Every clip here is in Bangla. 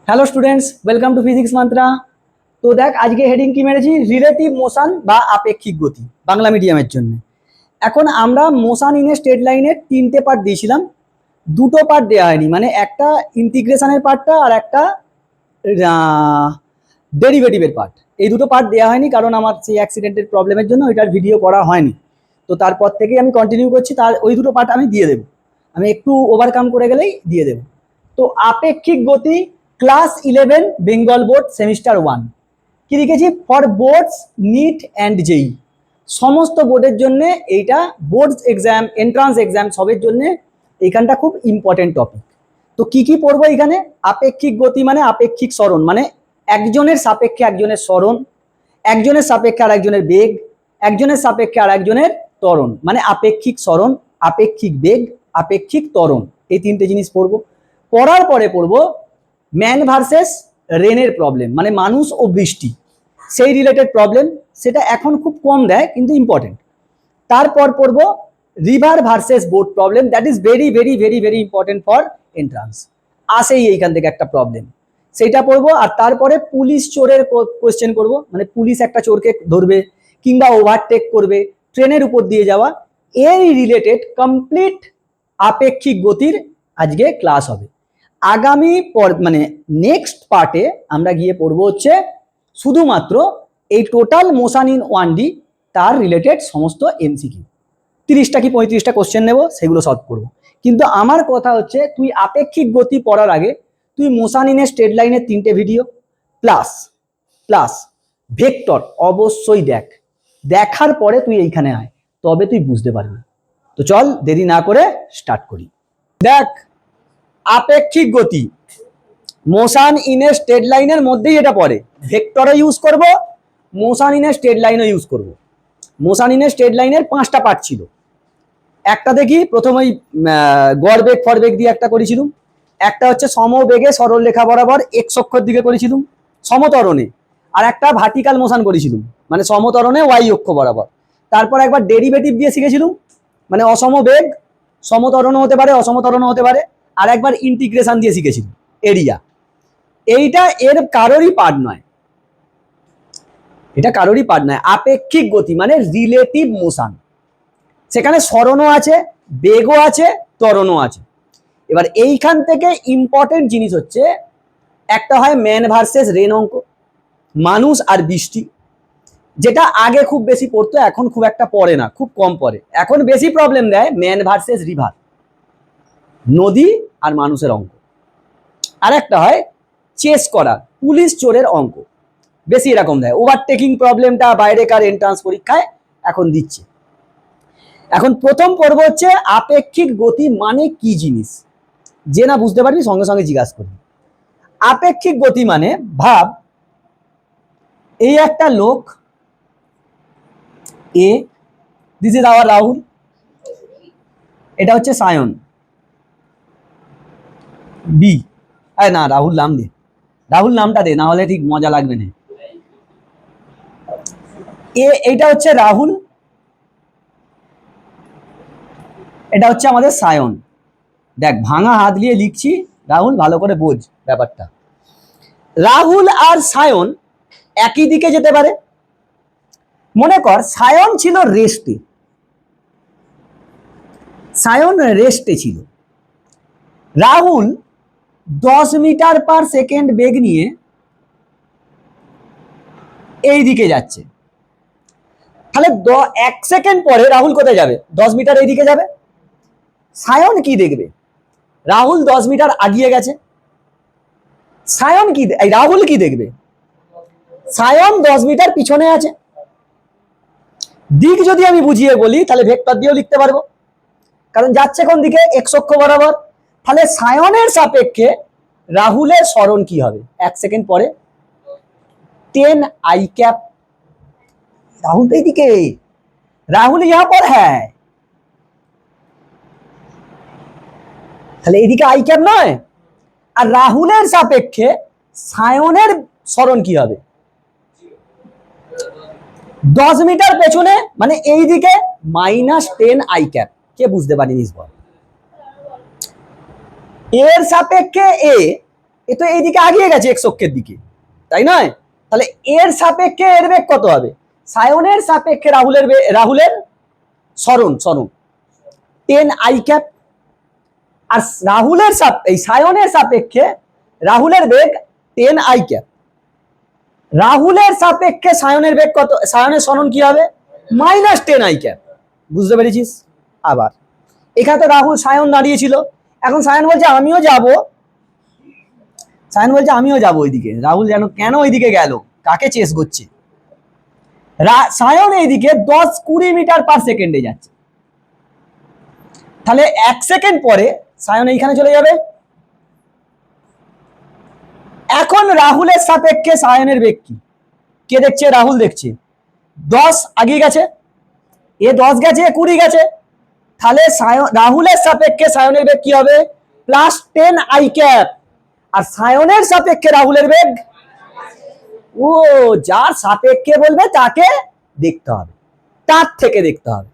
Hello students, welcome to physics mantra. তো দেখ, আজকে হেডিং কি মেরেছি, রিলেটিভ মোশন বা আপেক্ষিক গতি, বাংলা মিডিয়ামের জন্য। এখন আমরা মোশন ইন এ স্ট্রেট লাইনের তিনটে পার্ট দিয়েছিলাম, দুটো পার্ট দেওয়া হয়নি, মানে একটা ইন্টিগ্রেশনের পার্টটা আর একটা ডেরিভেটিভের পার্ট। এই দুটো পার্ট দেওয়া হয়নি কারণ আমার সেই অ্যাক্সিডেন্টের প্রবলেমের জন্য ওইটার ভিডিও করা হয়নি। তো তারপর থেকেই আমি কন্টিনিউ করছি, তার ওই দুটো পার্ট আমি দিয়ে দেবো, আমি একটু ওভারকাম করে গেলেই দিয়ে দেবো। তো আপেক্ষিক গতি, ক্লাস 11 বেঙ্গল বোর্ড সেমিস্টার 1। কি লিখেছি, ফর বোর্ডস নিট অ্যান্ড জেই, সমস্ত বোর্ডের জন্য এইটা, বোর্ডস এক্সাম, এন্ট্রান্স এক্সাম সবের জন্য এইখানটা খুব ইম্পর্টেন্ট টপিক। তো কি কি পড়বো এখানে, আপেক্ষিক গতি মানে আপেক্ষিক সরণ, মানে একজনের সাপেক্ষে একজনের সরণ, একজনের সাপেক্ষে আর একজনের বেগ, একজনের সাপেক্ষে আর একজনের ত্বরণ, মানে আপেক্ষিক সরণ, আপেক্ষিক বেগ, আপেক্ষিক ত্বরণ। এই তিনটে জিনিস পড়বো। পড়ার পরে পড়বো ম্যান ভার্সেস রেনের প্রবলেম, মানে মানুষ ও বৃষ্টি, সেই রিলেটেড প্রবলেম। সেটা এখন খুব কম দেয় কিন্তু ইম্পর্টেন্ট। তারপর পড়বো river versus boat problem, that is very very very very important for entrance. আসেই এইখান থেকে একটা প্রবলেম, সেইটা পড়বো। আর তারপরে পুলিশ চোরের কোয়েশ্চেন করবো, মানে পুলিশ একটা চোরকে ধরবে কিংবা ওভারটেক করবে, ট্রেনের উপর দিয়ে যাওয়া, এই রিলেটেড কমপ্লিট আপেক্ষিক গতির আজকে ক্লাস হবে। আগামী মানে নেক্সট পার্টে আমরা গিয়ে পড়বো হচ্ছে শুধুমাত্র এই টোটাল মোশন ইন 1D, তার রিলেটেড সমস্ত এমসিকিউ, 30টা কি 35টা কোশ্চেন নেব, সেগুলো সলভ করবো। কিন্তু আমার কথা হচ্ছে, তুই আপেক্ষিক গতি পড়ার আগে তুই মোশন ইন এ স্ট্রেট লাইনের 3টে ভিডিও প্লাস প্লাস ভেক্টর অবশ্যই দেখ, দেখার পরে তুই এইখানে আয়, তবে তুই বুঝতে পারবি। তো চল দেরি না করে স্টার্ট করি। দেখ, আপেক্ষিক গতি মোশন ইন এ স্ট্রেট লাইনের মধ্যেই এটা পড়ে, ভেক্টরও ইউজ করব, মোশন ইন এ স্ট্রেট লাইনও ইউজ করব। মোশন ইন এ স্ট্রেট লাইনের 5টা পার্ট ছিল। একটা দেখি, প্রথম ওই গড় বেগ ফর বেগ দিয়ে একটা করেছিলাম, একটা হচ্ছে সমবেগে সরল রেখা বরাবর এক্স অক্ষর দিকে করেছিলাম সমতরণে, আর একটা ভার্টিক্যাল মোশন করেছিলাম মানে সমতরণে ওয়াই অক্ষ বরাবর। তারপর একবার ডেরিভেটিভ দিয়ে শিখেছিলাম, মানে অসম বেগ সমতরণও হতে পারে অসমতরণও হতে পারে, আর একবার ইন্টিগ্রেশন দিয়ে শিখেছিলাম এরিয়া। এইটা এর কারোরই পার্ট নয়, এটা কারোরই পার্ট নয়। আপেক্ষিক গতি মানে রিলেটিভ মোশন, সেখানে সরণও আছে, বেগও আছে, ত্বরণও আছে। এবার এইখান থেকে ইম্পর্টেন্ট জিনিস হচ্ছে, একটা হয় ম্যান ভার্সেস রেন অঙ্ক, মানুষ আর বৃষ্টি, যেটা আগে খুব বেশি পড়তো, এখন খুব একটা পড়ে না, খুব কম পড়ে। এখন বেশি প্রবলেম দেয় ম্যান ভার্সেস রিভার, নদী আর মানুষের অঙ্ক। আর একটা হয় চেস করা, পুলিশ চোরের অঙ্ক, বেশি এরকম দেয়। ওভারটেকিং প্রবলেমটা বাইরেকার এন্ট্রান্স পরীক্ষায় এখন দিচ্ছে। এখন প্রথম পর্ব হচ্ছে আপেক্ষিক গতি মানে কি জিনিস, যে না বুঝতে পারবি সঙ্গে সঙ্গে জিজ্ঞাসা করবি। আপেক্ষিক গতি মানে, ভাব এই একটা লোক এ, দিস ইজ আওয়ার রাহুল, এটা হচ্ছে সায়ন বি। আরে না, রাহুল নাম দে, রাহুল নামটা দে, না হলে ঠিক মজা লাগবে না। এইটা হচ্ছে রাহুল, এটা হচ্ছে আমাদের সায়ন। দেখ, ভাঙা হাত দিয়ে লিখছি, রাহুল ভালো করে বোঝ ব্যাপারটা। রাহুল আর সায়ন একই দিকে যেতে পারে। মনে কর সায়ন ছিল রেস্টে, সায়ন রেস্টে ছিল, রাহুল 10 মিটার পার সেকেন্ড বেগ নিয়ে এই দিকে যাচ্ছে। তাহলে 1 সেকেন্ড পরে রাহুল কোথায় যাবে, 10 মিটার এই দিকে যাবে। সায়ন কি দেখবে, রাহুল 10 মিটার আগিয়ে গেছে। সায়ন কি, রাহুল কি দেখবে, সায়ন 10 মিটার পিছনে আছে। দিক যদি আমি বুঝিয়ে বলি তাহলে ভেক্টর দিয়েও লিখতে পারবো, কারণ যাচ্ছে কোন দিকে, এক্স অক্ষ বরাবর। তাহলে সায়নের সাপেক্ষে রাহুলের সরণ কি হবে 1 সেকেন্ড পরে, 10 आई कैप। राहुल तो এইদিকে, রাহুল यहाँ पर है, তাহলে এইদিকে আই ক্যাপ নয়। আর রাহুলের সাপেক্ষে সায়নের সরণ কি হবে, 10 মিটার পেছনে, মানে এইদিকে -10 आई कैप। কে বুঝতে পারিনিস বল। এর সাপেক্ষে এ এ তো এইদিকে আগিয়ে গেছে এক্স অক্ষের দিকে, তাই নয়? তাহলে এর সাপেক্ষে এর বেগ কত হবে? সায়নের সাপেক্ষে রাহুলের সরণ 10 i ক্যাপ, আর এই সায়নের সাপেক্ষে রাহুলের বেগ 10 i ক্যাপ। রাহুলের সাপেক্ষে সায়নের বেগ কত? সায়নের সরণ কি হবে? -10 i ক্যাপ। বুঝতে পেরেছিস? আবার এখানে তো রাহুল সায়ন দাঁড়িয়েছিল, এখন সায়ন বলছে আমিও যাব ওইদিকে। রাহুল কেন ওইদিকে গেল? কাকে চেস করছে? সায়ন এইদিকে 10-20 মিটার পার সেকেন্ডে যাচ্ছে, তাহলে 1 সেকেন্ড পরে সায়ন এইখানে চলে যাবে। এখন রাহুলের সাপেক্ষে সায়নের বেগ কি? কে দেখছে? রাহুল দেখছে। 10 আগিয়ে গেছে, এ 10 গেছে, 20 গেছে, তাহলে রাহুলের সাপেক্ষে সায়নের বেগ কি হবে? +10 i ক্যাপ। আর সায়নের সাপেক্ষে রাহুলের বেগ, ও যার সাপেক্ষে বলবে তাকে দেখতে হবে, তার থেকে দেখতে হবে।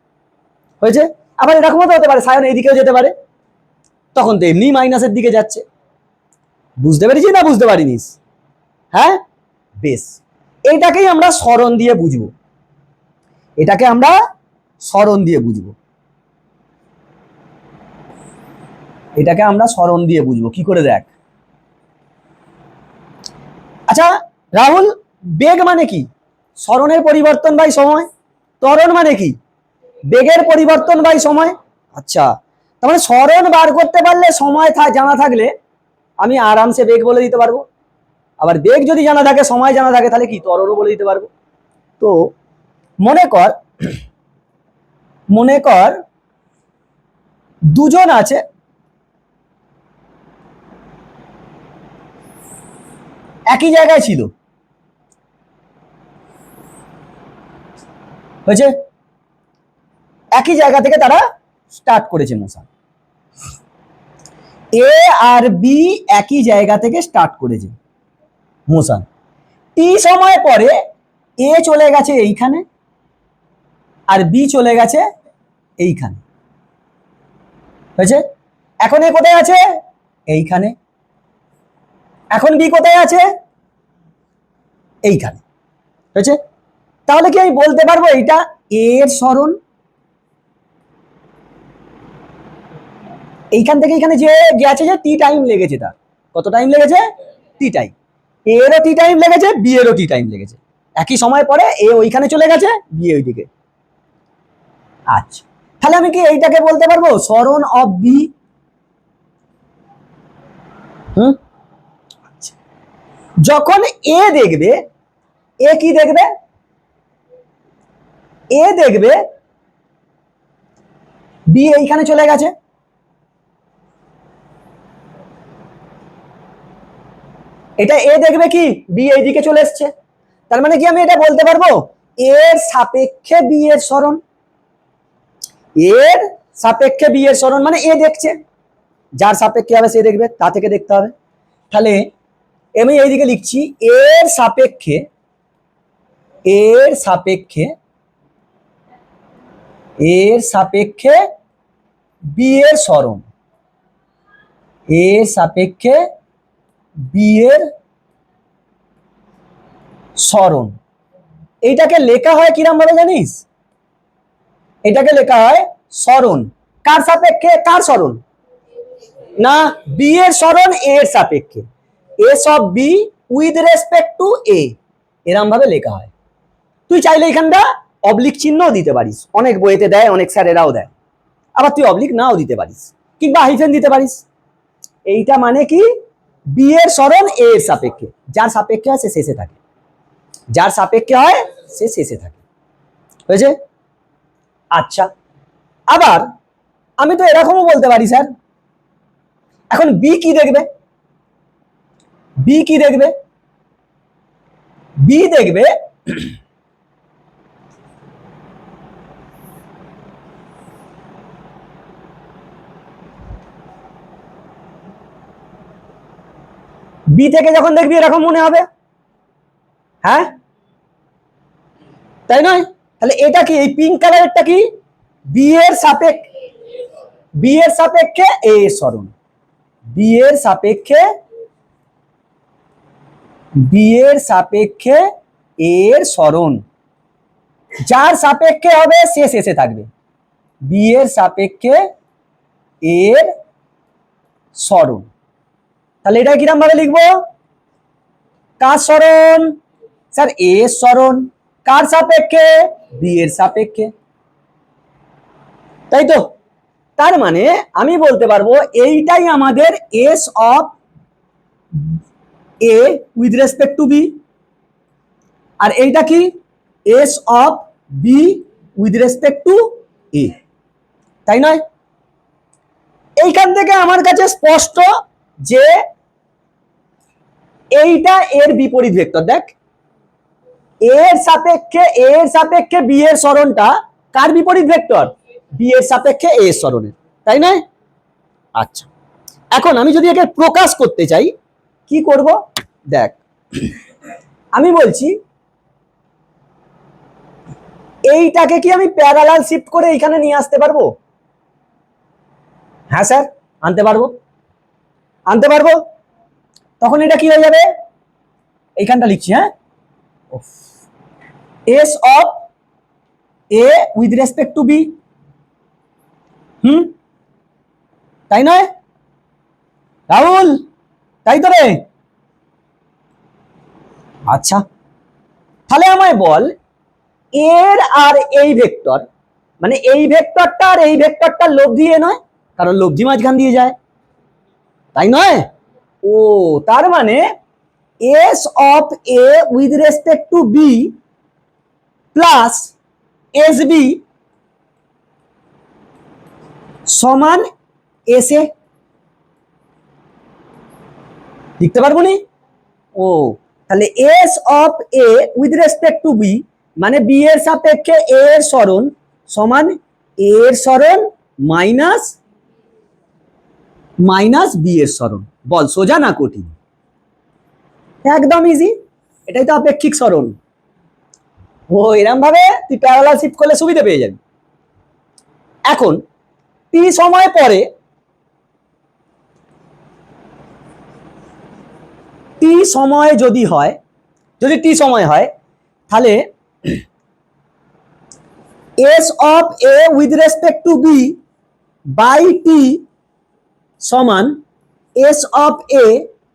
হয়েছে? আবার এরকমও তো হতে পারে সায়ন এইদিকেও যেতে পারে, তখন তো এমনি মাইনাসের দিকে যাচ্ছে। বুঝতে পেরেছিস না বুঝতে পারিনিস? হ্যাঁ, বেশ। এইটাকেই আমরা সরণ দিয়ে বুঝবো, এটাকে আমরা সরণ দিয়ে বুঝবো। এটাকে আমরা সরণ দিয়ে বুঝবো কি করে দেখ। আচ্ছা রাহুল, বেগ মানে কি? সরণের পরিবর্তন বাই সময়। ত্বরণ মানে কি? বেগের পরিবর্তন বাই সময়। আচ্ছা, তার মানে সরণ বার করতে পারলে, সময় জানা থাকলে আমি আরামসে বেগ বলে দিতে পারবো। আবার বেগ যদি জানা থাকে, সময় জানা থাকে, তাহলে কি ত্বরণও বলে দিতে পারবো। তো মনে কর দুজন আছে, একই জায়গায় ছিল, হয়েছে? একই জায়গা থেকে তারা স্টার্ট করেছে মোশন। এ আর বি একই জায়গা থেকে স্টার্ট করেছে মোশন। টি সময় পরে এ চলে গেছে এইখানে, আর বি চলে গেছে এইখানে, হয়েছে? এখন এ কোথায় আছে? এইখানে। এখন বি কোথায় আছে? এইখানে, হয়েছে? তাহলে কি আমি বলতে পারবো এইটা এ এর সরণ? এইখান থেকে এখানে যে গেছে, যে টি টাইম লেগেছে, তার কত টাইম লেগেছে? Tea time. এরও টি টাইম লেগেছে, বি এরও টি টাইম লেগেছে। একই সময় পরে এ ওইখানে চলে গেছে, বি ওইদিকে। আচ্ছা, তাহলে আমি কি এইটাকে বলতে পারবো সরণ অফ বি? আচ্ছা, যখন এ দেখবে, এ কি দেখবে? এ দেখবে বি এইখানে চলে গেছে, এটা এ দেখবে কি বি এইদিকে চলে এসছে। তার মানে কি আমি এটা বলতে পারবো এর সাপেক্ষে বি এর সরণ? এর সাপেক্ষে বি এর সরণ মানে এ দেখছে, যার সাপেক্ষে হবে সে দেখবে, তা থেকে দেখতে হবে। তাহলে আমি এইদিকে লিখছি এর সাপেক্ষে বি এর সরণ, এর সাপেক্ষে বি এর সরণ। এইটাকে লেখা হয় কিরম ভাবে জানিস? এটাকে লেখা হয় সরণ কার সাপেক্ষে? কার সরণ? না, বি এর সরণ এ এর সাপেক্ষে, S of B with respect to A, এরম ভাবে লেখা হয়। তুই চাইলে এখানটা অবলিক চিহ্ন দিতে পারিস, অনেক বইতে দেয়, অনেক স্যারেরাও দেয়। আবার তুই অবলিক নাও দিতে পারিস, কিংবা হাইফেন দিতে পারিস। এইটা মানে কি বি এর সরণ এ এর সাপেক্ষে, যার সাপেক্ষে হয় সে শেষে থাকে, যার সাপেক্ষে হয় সে শেষে থাকে, হয়েছে? আচ্ছা, আবার আমি তো এরকমও বলতে পারি স্যার, এখন বি কি দেখবে? বি কি দেখবে? বি দেখবে বি থেকে যখন দেখবি এরকম মনে হবে, হ্যাঁ তাই নয়? তাহলে এটা কি, এই পিঙ্ক কালারেরটা কি? বি এর সাপেক্ষে এ এর সরণ, বি এর সাপেক্ষে বি এর সাপেক্ষে এ এর সরণ, যার সাপেক্ষে হবে সে শেষে থাকবে। বি এর সাপেক্ষে এ এর সরণ, তাহলে এটা কিরম ভাবে লিখবো? কার সরণ? স্যার এ এর সরণ। কার সাপেক্ষে? বি এর সাপেক্ষে, তাই তো? তার মানে আমি বলতে পারবো এইটাই আমাদের S of A with respect to B, আর এইটা কি? S of B with respect to A, তাই নয়? এইখান থেকে আমার কাছে স্পষ্ট যে এইটা এর বিপরীত ভেক্টর। দেখ, এর সাপেক্ষে বি এর সরণটা কার বিপরীত ভেক্টর? বি এর সাপেক্ষে এ এর সরণের, তাই নয়? আচ্ছা, এখন আমি যদি একে প্রকাশ করতে চাই কি করব? দেখ, আমি বলছি এইটাকে কি আমি প্যারালাল শিফট করে এখানে নিয়ে আসতে পারবো? হ্যাঁ স্যার, আনতে পারবো, আনতে পারবো। তখন এটা কি হয়ে যাবে? এইখানটা লিখছি, হ্যাঁ, S of A with respect to B, তাই নয় রাহুল? তাই তো রে? আচ্ছা, তাহলে আমায় বল এর আর এই ভেক্টর, মানে এই ভেক্টরটা আর এই ভেক্টরটার লব্ধি এ নয়, কারণ লব্ধি মাঝখান দিয়ে যায়, তাই নয়? ও, তার মানে S of A with respect to B plus S B সমান এস এ, লিখতে পারবো নি? ও, তাহলে S of A with respect to B মানে বি এর সাপেক্ষে এ এর সরণ সমান এ এর সরণ মাইনাস বি এর সরণ। বল সোজা না কঠিন? একদম ইজি, এটাই তো আপেক্ষিক সরণ। ও, এরকম ভাবে তুই প্যারালাল শিফট করলে সুবিধা পেয়ে যাবি। এখন টি সময় পরে, টি সময় যদি হয়, যদি টি সময় হয়, তাহলে S of A with respect to B by T সমান S of A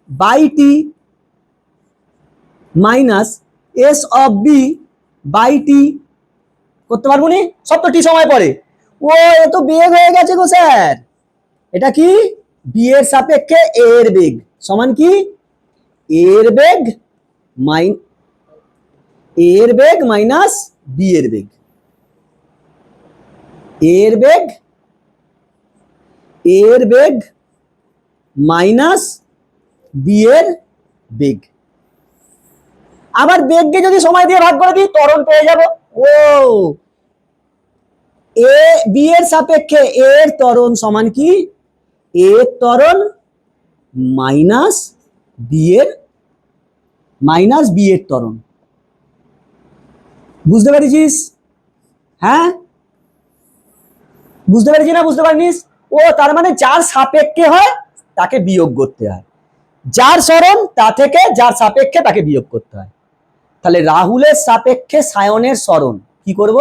by T minus S of B by T. করতে পারবো নি? সব তো টি সময় পরে। ও, এ তো বেগ হয়ে গেছে গো স্যার। এটা কি? বি এর সাপেক্ষে এ এর বেগ সমান কি? এর বেগ মাইনাস বি এর বেগ, এর বেগ মাইনাস বি এর বেগ। আবার বেগকে যদি সময় দিয়ে ভাগ করে দিই ত্বরণ পেয়ে যাব। ও, এ বি এর সাপেক্ষে এর ত্বরণ সমান কি? এর ত্বরণ মাইনাস বি এর ত্বরণ। বুঝতে পেরেছিস? হ্যাঁ, বুঝতে পেরেছি না বুঝতে পারিস? ও, তার মানে যার সাপেক্ষে হয় তাকে বিয়োগ করতে হয়, যার সরণ তা থেকে যার সাপেক্ষে তাকে বিয়োগ করতে হয়। তাহলে রাহুলের সাপেক্ষে সায়নের সরণ কি করব?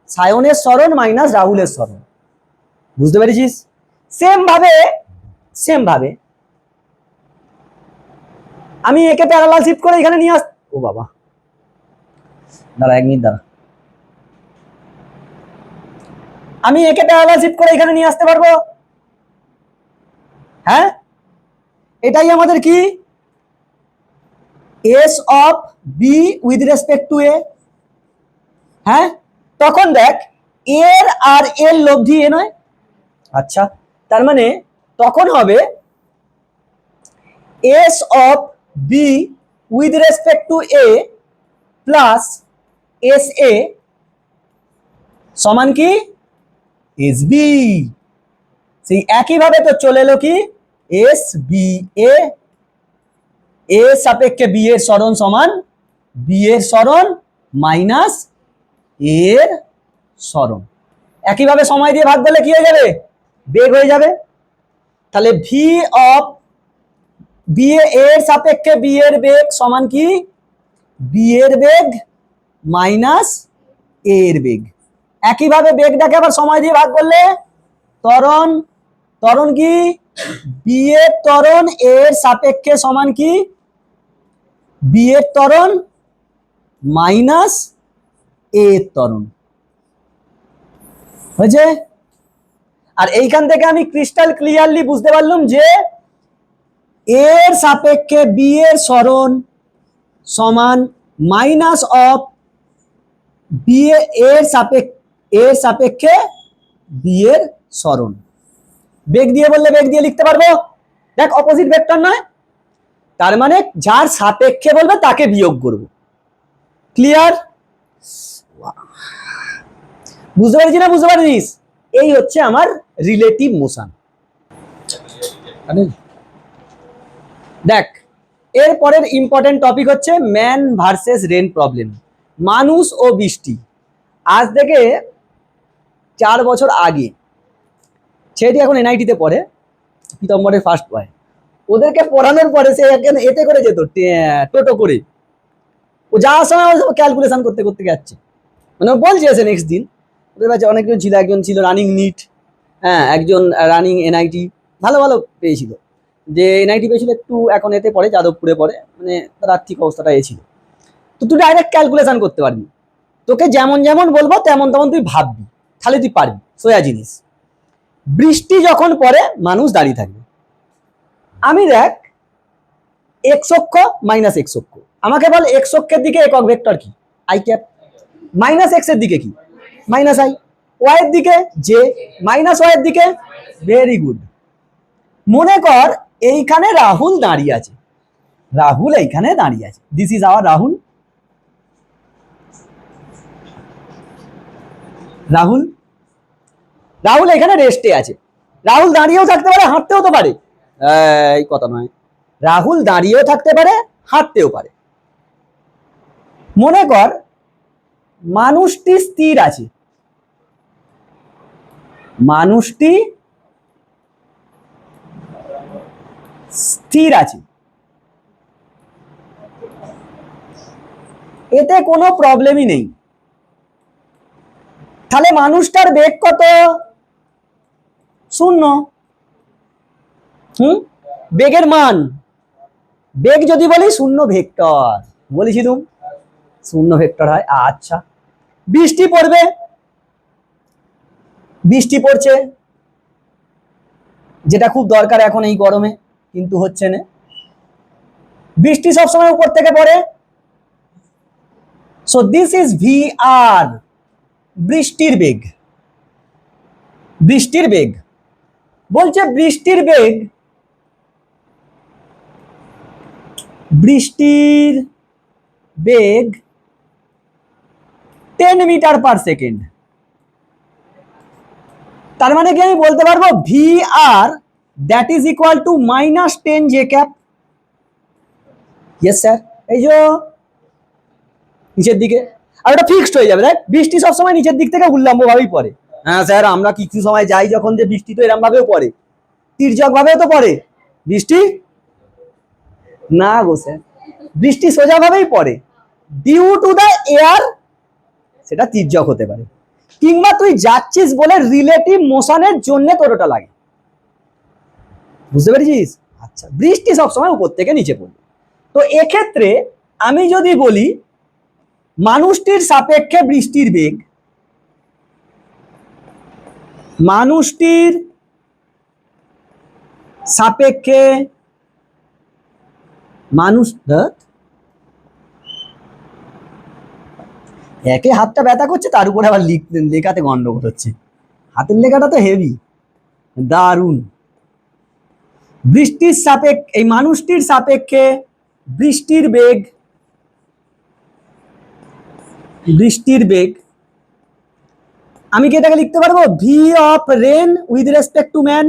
সায়নের সরণ মাইনাস রাহুলের সরণ। বুঝতে পেরেছিস? সেম ভাবে আমি একে প্যারালাল শিফট করে এখানে নিয়ে ও বাবা, দাঁড়া 1 মিনিট দাঁড়া, আমি একে প্যারালাল শিফট করে এখানে নিয়ে আসতে পারবো। হ্যাঁ, এটাই আমাদের কি? S of B with respect to A. হ্যাঁ, তখন দেখ এর আর এর লব্ধি এ নয়। আচ্ছা, তার মানে তখন হবে S of B with respect to A plus S A সমান কি? S B. সেই একইভাবে তো চলে এলো কি? এস বি এ, এ সাপেক্ষে বি এর সরণ সমান বি এর সরণ মাইনাস এর সরণ। একইভাবে সময় দিয়ে ভাগ করলে কি হয়ে যাবে? বেগ হয়ে যাবে। তাহলে ভি অফ বি এর সাপেক্ষে বি এর বেগ সমান কি, বি এর বেগ মাইনাস এ এর বেগ। একইভাবে বেগটাকে আবার সময় দিয়ে ভাগ করলে ত্বরণ, ত্বরণ কি, বি এর ত্বরণ এর সাপেক্ষে সমান কি, বি এর ত্বরণ মাইনাস এ এর ত্বরণ হয়েছে। আর এইখান থেকে আমি ক্রিস্টাল ক্লিয়ারলি বুঝতে পারলাম যে এর সাপেক্ষে বি এর সরণ সমান মাইনাস অফ বি এর সাপেক্ষে বি এর সরণ। বেগ দিয়ে বললে বেগ দিয়ে লিখতে পারবো, দেখ অপোজিট ভেক্টর নয়, তার মানে যার সাপেক্ষে বলবে তাকে বিয়োগ করব। ক্লিয়ার? বুঝতে পারছি না বুঝতে পারিস? এই হচ্ছে আমার রিলেটিভ মোশন। দেখ এর পরের ইম্পর্টেন্ট টপিক হচ্ছে ম্যান ভার্সেস রেন প্রবলেম, মানুষ ও বৃষ্টি। আজ থেকে 4 বছর আগে, ছেলেটি এখন এনআইটিতে পড়ে, পিতম্বরের ফার্স্ট বয়। ওদেরকে পড়ানোর পরে সে এতে করে যেত, টোটো করে। ও যাওয়ার সময় ক্যালকুলেশন করতে করতে যাচ্ছে, মানে ও বলছে এসে নেক্সট দিন ওদের কাছে অনেকজন ছিল, একজন ছিল রানিং নিট, হ্যাঁ একজন রানিং এনআইটি, ভালো ভালো পেয়েছিল। যে এনআইটি পেয়েছিল একটু এখন এতে পড়ে, যাদবপুরে পড়ে, মানে তার আর্থিক অবস্থাটা এ ছিল। তো তুই ডাইরেক্ট ক্যালকুলেশন করতে পারবি, তোকে যেমন যেমন বলবো তেমন তেমন তুই ভাববি, তাহলে তুই পারবি। সোজা জিনিস, বৃষ্টি যখন পড়ে মানুষ দাঁড়িয়ে থাকবে। আমি দেখ এক্স অক্ষ মাইনাস এক্স অক্ষ, আমাকে বল এক্স অক্ষের দিকে একক ভেক্টর কি, আই ক্যাপ, মাইনাস এক্স এর দিকে কি, মাইনাস আই, ওয়াই এর দিকে জে, মাইনাস ওয়াই এর দিকে, ভেরি গুড। মনে কর এইখানে রাহুল দাঁড়িয়ে আছে, রাহুল এইখানে দাঁড়িয়ে আছে, this is our Rahul. Rahul, Rahul এখানে রেস্টে আছে। রাহুল দাঁড়িয়েও থাকতে পারে, হাঁটতেও তো পারে, এই কথা নয়, রাহুল দাঁড়িয়েও থাকতে পারে, হাঁটতেও পারে। মনে কর মানুষটি স্থির আছে, মানুষটি স্থির আছে, এতে কোনো প্রবলেমই নেই। তাহলে মানুষটার বেগ কত, 0। বেগের মান, বেগ যদি বলি 0 ভেক্টর, বলেছি তুমি 0 ভেক্টর হয়। আচ্ছা বৃষ্টি পড়বে, বৃষ্টি পড়ছে, যেটা খুব দরকার এখন এই গরমে, কিন্তু হচ্ছে না। বৃষ্টি সবসময় উপর থেকে পড়ে, সো দিস ইজ ভি আর, বৃষ্টির বেগ। বৃষ্টির বেগ বলছে, বৃষ্টির বেগ, বৃষ্টির বেগ 10 মিটার পার সেকেন্ড। তার মানে কি আমি বলতে পারবো V R that is equal to -10 J cap. Yes sir, এই যে নিচের দিকে, আর ওটা ফিক্সড হয়ে যাবে। দেখ বৃষ্টি সবসময় নিচের দিক থেকে উল্লম্ব ভাবেই পড়ে। হ্যাঁ স্যার, আমরা কিছু সময় যাই যখন, যে বৃষ্টি তো এরম ভাবেও পড়ে, তির্যক ভাবেও তো পড়ে বৃষ্টি। না গো স্যার, বৃষ্টি সোজা ভাবেই পড়ে, ডিউ টু দা এয়ার সেটা তির্যক হতে পারে, কিংবা তুই যাচ্ছিস বলে রিলেটিভ মোশনের জন্য তোর ওটা লাগে। বুঝতে পেরেছিস? আচ্ছা, বৃষ্টি সবসময় উপর থেকে নিচে পড়বে। তো এক্ষেত্রে আমি যদি বলি মানুষটির সাপেক্ষে বৃষ্টির বেগ, মানুষটির সাপেক্ষে মানুষ, একে হাতটা ব্যথা করছে, তার উপরে আবার লেখাতে গন্ডগোল হচ্ছে। হাতের লেখাটা তো হেভি, দারুণ। বৃষ্টির সাপেক্ষে, এই মানুষটির সাপেক্ষে বৃষ্টির বেগ, বৃষ্টির বেগ আমি কি এটাকে লিখতে পারবো V of rain with respect to man.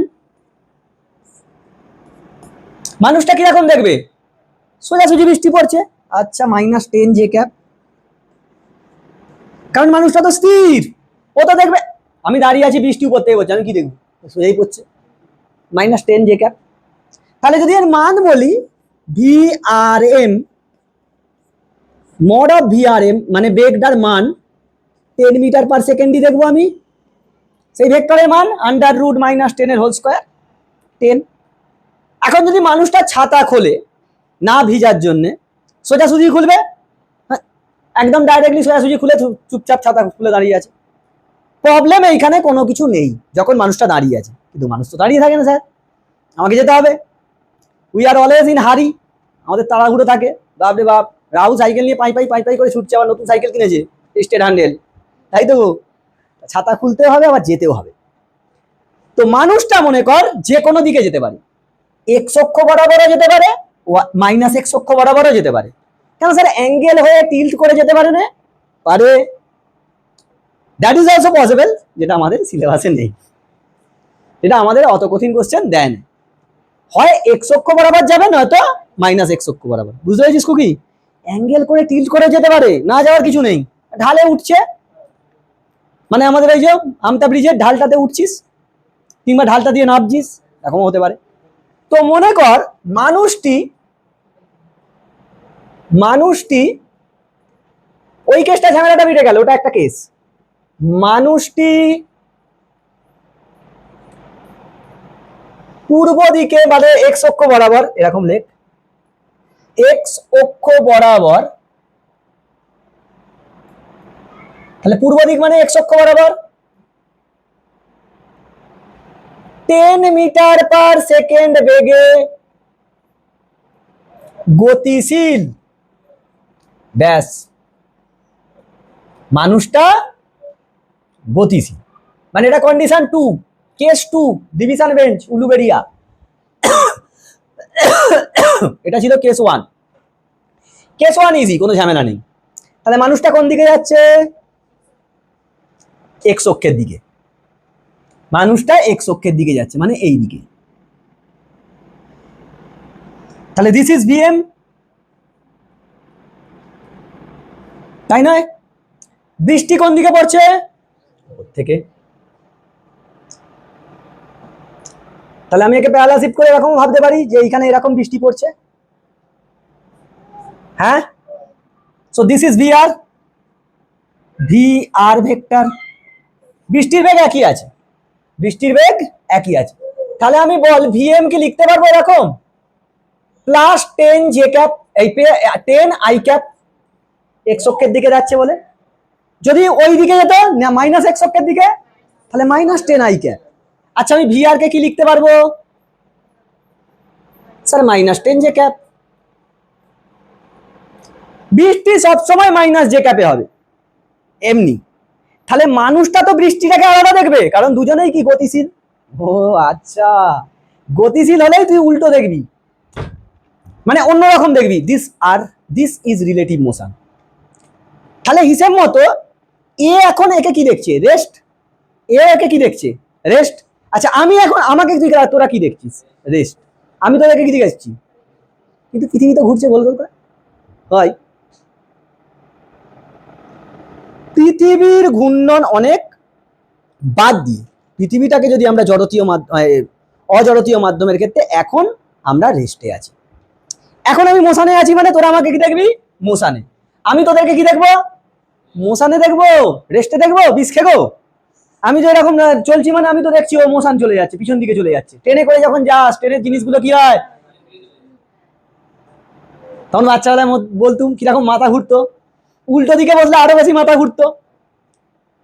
মানুষটা কিরকম দেখবে, সোজাসুজি বৃষ্টি পড়ছে, আচ্ছা -10 জে ক্যাপ, কারণ মানুষটা তো স্থির, ও তো দেখবে আমি দাঁড়িয়ে আছি, বৃষ্টি উপর থেকে পড়ছে, আমি কি দেখবো, সোজাই পড়ছে, -10 জে ক্যাপ। তাহলে যদি এর মান বলি V R M mod of V R M মানে বেগটার মান 10 মিটার পার সেকেন্ডই দেখবো আমি, সেই ভেক্টরের মান আন্ডার রুট মাইনাস 10 এর হোল স্কোয়ার 10। এখন যদি মানুষটা ছাতা খোলে না ভিজার জন্য, সোজাসুজি খুলবে, একদম ডাইরেক্টলি সোজাসুজি খুলে চুপচাপ ছাতা খুলে দাঁড়িয়ে আছে। প্রবলেম এইখানে কোনো কিছু নেই যখন মানুষটা দাঁড়িয়ে আছে, কিন্তু মানুষ তো দাঁড়িয়ে থাকে না স্যার, আমাকে যেতে হবে। উই আর অলওয়েজ ইন হারি, আমাদের তাড়াহুড়ো থাকে। বাপরে বাপ, রাহু সাইকেল নিয়ে পাই পাই করে ছুটছে, আবার নতুন সাইকেল কিনেছে স্টেট হ্যান্ডেল, তাই তো ছাতা খুলতে হবে আবার যেতেও হবে। তো মানুষটা মনে কর যে কোনো দিকে যেতে পারে, এক্স অক্ষ বরাবরও যেতে পারে, মাইনাস এক্স অক্ষ বরাবরও যেতে পারে। কেন স্যার অ্যাঙ্গেল হয়ে টিল্ট করে যেতে পারে না? পারে, দ্যাট ইজ অলসো পসিবল, যেটা আমাদের সিলেবাসে নেই, এটা আমাদের অত কঠিন কোশ্চেন দেয় না। হয় এক্স অক্ষ বরাবর যাবে, নয়তো মাইনাস এক্স অক্ষ বরাবর। বুঝতে পেরেছিস কি? অ্যাঙ্গেল করে টিল্ট করে যেতে পারে, না যাওয়ার কিছু নেই। ঢালে উঠছে, মানে আমাদের এই যে আমতা ব্রিজের ঢালটাতে উঠছিস কিংবা ঢালটা দিয়ে নামছিস, এরকম হতে পারে। তো মনে কর মানুষটি ওই কেসটা ঝামেলাটা মিটে গেল, ওটা একটা কেস। মানুষটি পূর্ব দিকে মানে এক্স অক্ষ বরাবর, এরকম লেখ, এক্স অক্ষ বরাবর, তাহলে পূর্ব দিক মানে এক্স অক্ষ বরাবর 10 মিটার পার সেকেন্ড বেগে গতিশীল। ব্যাস, মানুষটা গতিশীল, মানে এটা condition 2, case 2, division bench Uluberia. এটা ছিল কেস 1। কেস 1 ইজি, কোনো ঝামেলা নেই। তাহলে মানুষটা কোন দিকে যাচ্ছে? এক্স অক্ষের দিকে। মানুষটা এক্স অক্ষের দিকে যাচ্ছে, মানে এই দিকে। তাহলে দিস ইজ ভিএম, তাই নয়? বৃষ্টি কোন দিকে পড়ছে? ওর থেকে। তাহলে আমি একে প্যারালাল শিফট করে এরকম ভাবতে পারি যে এইখানে এরকম বৃষ্টি পড়ছে। হ্যাঁ, so this is VR, VR vector. বৃষ্টির বেগ একই আছে, বৃষ্টির বেগ একই আছে। তাহলে আমি বল ভিএম কি লিখতে পারবো এরকম, প্লাস 10 জে ক্যাপ, এই 10 আই ক্যাপ, এক্স অক্ষের দিকে যাচ্ছে বলে। যদি ওই দিকে যেত না মাইনাস এক্স অক্ষের দিকে, তাহলে মাইনাস 10 আই ক্যাপ। আচ্ছা আমি ভিআর কে কি লিখতে পারবো স্যার? Minus 10 J cap. বৃষ্টি সবসময় মাইনাস জে ক্যাপে হবে এমনি। তাহলে মানুষটা তো বৃষ্টিটাকে আলাদা দেখবে, কারণ দুজনেই কি গতিশীল। ও আচ্ছা, গতিশীল হলেই তুই উল্টো দেখবি, মানে অন্যরকম দেখবি। This is relative motion. তাহলে হিসেব মতো এ এখন একে কি দেখছে? রেস্ট। এ একে কি দেখছে? রেস্ট। আচ্ছা আমি এখন, আমাকে তুই তোরা কি দেখছিস? রেস্ট। আমি তোদেরকে কি দেখছি? কিন্তু পৃথিবী তো ঘুরছে গোল গোল করে। হয়, পৃথিবীর ঘূর্ণন অনেক বাদ দিয়ে পৃথিবীটাকে যদি আমরা জড়তীয় অজড়তীয় মাধ্যমের ক্ষেত্রে এখন আমরা রেস্টে আছি। এখন আমি মোশনে আছি, মানে তোরা আমাকে কি দেখবি? মোশনে। আমি তোদেরকে কি দেখবো? মোশনে দেখবো, রেস্টে দেখবো, বিষ খেগো। আমি তো এরকম চলছি, মানে আমি তো দেখছি ও মোশন চলে যাচ্ছে, পিছন দিকে চলে যাচ্ছে। ট্রেনে করে যখন যাস, ট্রেনের জিনিসগুলো কি হয়, তখন বাচ্চাবেলায় বলতুম কিরকম মাথা ঘুরতো, উল্টো দিকে বসলে আরো বেশি মাথা ঘুরতো।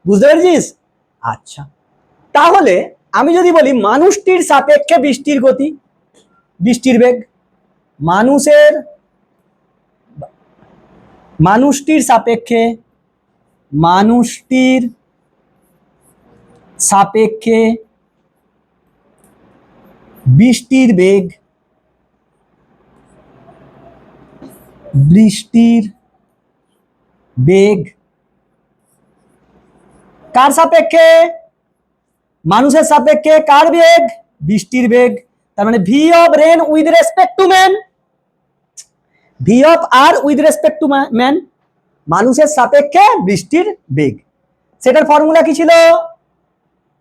বুঝতে পেরেছিস? আচ্ছা, তাহলে আমি যদি বলি মানুষটির সাপেক্ষে বৃষ্টির গতি, বৃষ্টির বেগ, মানুষটির সাপেক্ষে বৃষ্টির বেগ, কার সাপেক্ষে? মানুষের সাপেক্ষে। কার বেগ? বৃষ্টির বেগ। তার মানে V of rain with respect to man, V of R with respect to man, মানুষের সাপেক্ষে বৃষ্টির বেগ। সেটার ফর্মুলা কি ছিল?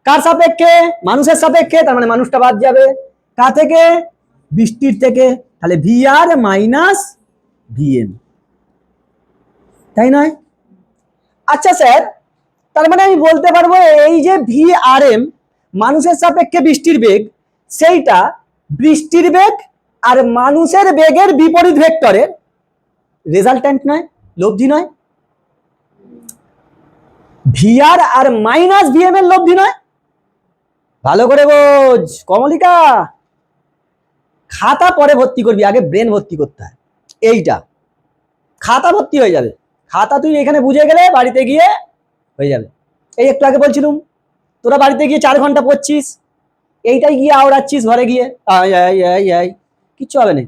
কার সাপেক্ষে? মানুষের সাপেক্ষে, তার মানে মানুষটা বাদ যাবে। কার থেকে? বৃষ্টির থেকে, তাহলে ভি আর মাইনাস ভিএম, তাই নয়? আচ্ছা স্যার, তার মানে আমি বলতে পারবো এই যে ভি আর এম মানুষের সাপেক্ষে বৃষ্টির বেগ, সেইটা বৃষ্টির বেগ আর মানুষের বেগের বিপরীত ভেক্টরের রেজাল্ট্যান্ট নয়, লব্ধি নয়? ভিআর আর মাইনাস ভিএম এর লব্ধি নয়? ভালো করে বোঝ কমলিকা, খাতা পরে ভর্তি করবি, আগে ব্রেন ভর্তি করতে হয়। এইটা খাতা ভর্তি হয়ে যাবে, খাতা তুই এখানে বুঝে গেলে বাড়িতে গিয়ে হয়ে যাবে। এই একটু আগে বলছিলাম তোরা বাড়িতে গিয়ে 4 ঘন্টা পড়ছিস, এইটাই গিয়ে আওড়াচ্ছিস ঘরে গিয়ে, কিচ্ছু হবে না।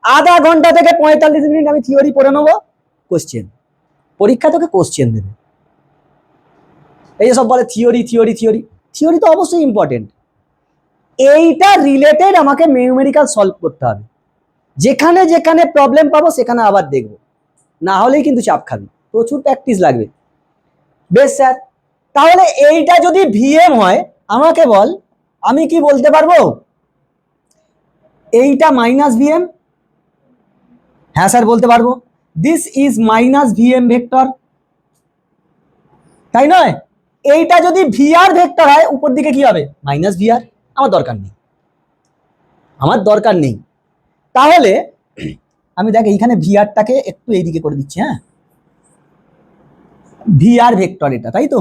আধা ঘন্টা থেকে 45 মিনিট আমি থিওরি পড়ে নেবো, কোশ্চেন, পরীক্ষা তোকে কোশ্চেন দেবে। এই যে সব বলে থিওরি থিওরি থিওরি, থিওরি তো অবশ্যই ইম্পর্টেন্ট, এইটা রিলেটেড আমাকে নিউমেরিক্যাল সলভ করতে হবে। যেখানে যেখানে প্রবলেম পাবো সেখানে আবার দেখবো, না হলেই কিন্তু চাপ খাবি, প্রচুর প্র্যাকটিস লাগবে। বেশ স্যার, তাহলে এইটা যদি ভিএম হয় আমাকে বল, আমি কি বলতে পারবো এইটা মাইনাস ভিএম? হ্যাঁ স্যার বলতে পারবো, this is minus VM vector, তাই নয়? এইটা যদি ভিআর ভেক্টর হয় উপর দিকে কি হবে? Minus VR. আমার দরকার নেই, আমার দরকার নেই। তাহলে আমি দেখ এইখানে ভিআরটাকে একটু এইদিকে করে দিচ্ছি, হ্যাঁ, ভিআর ভেক্টর এটা, তাই তো?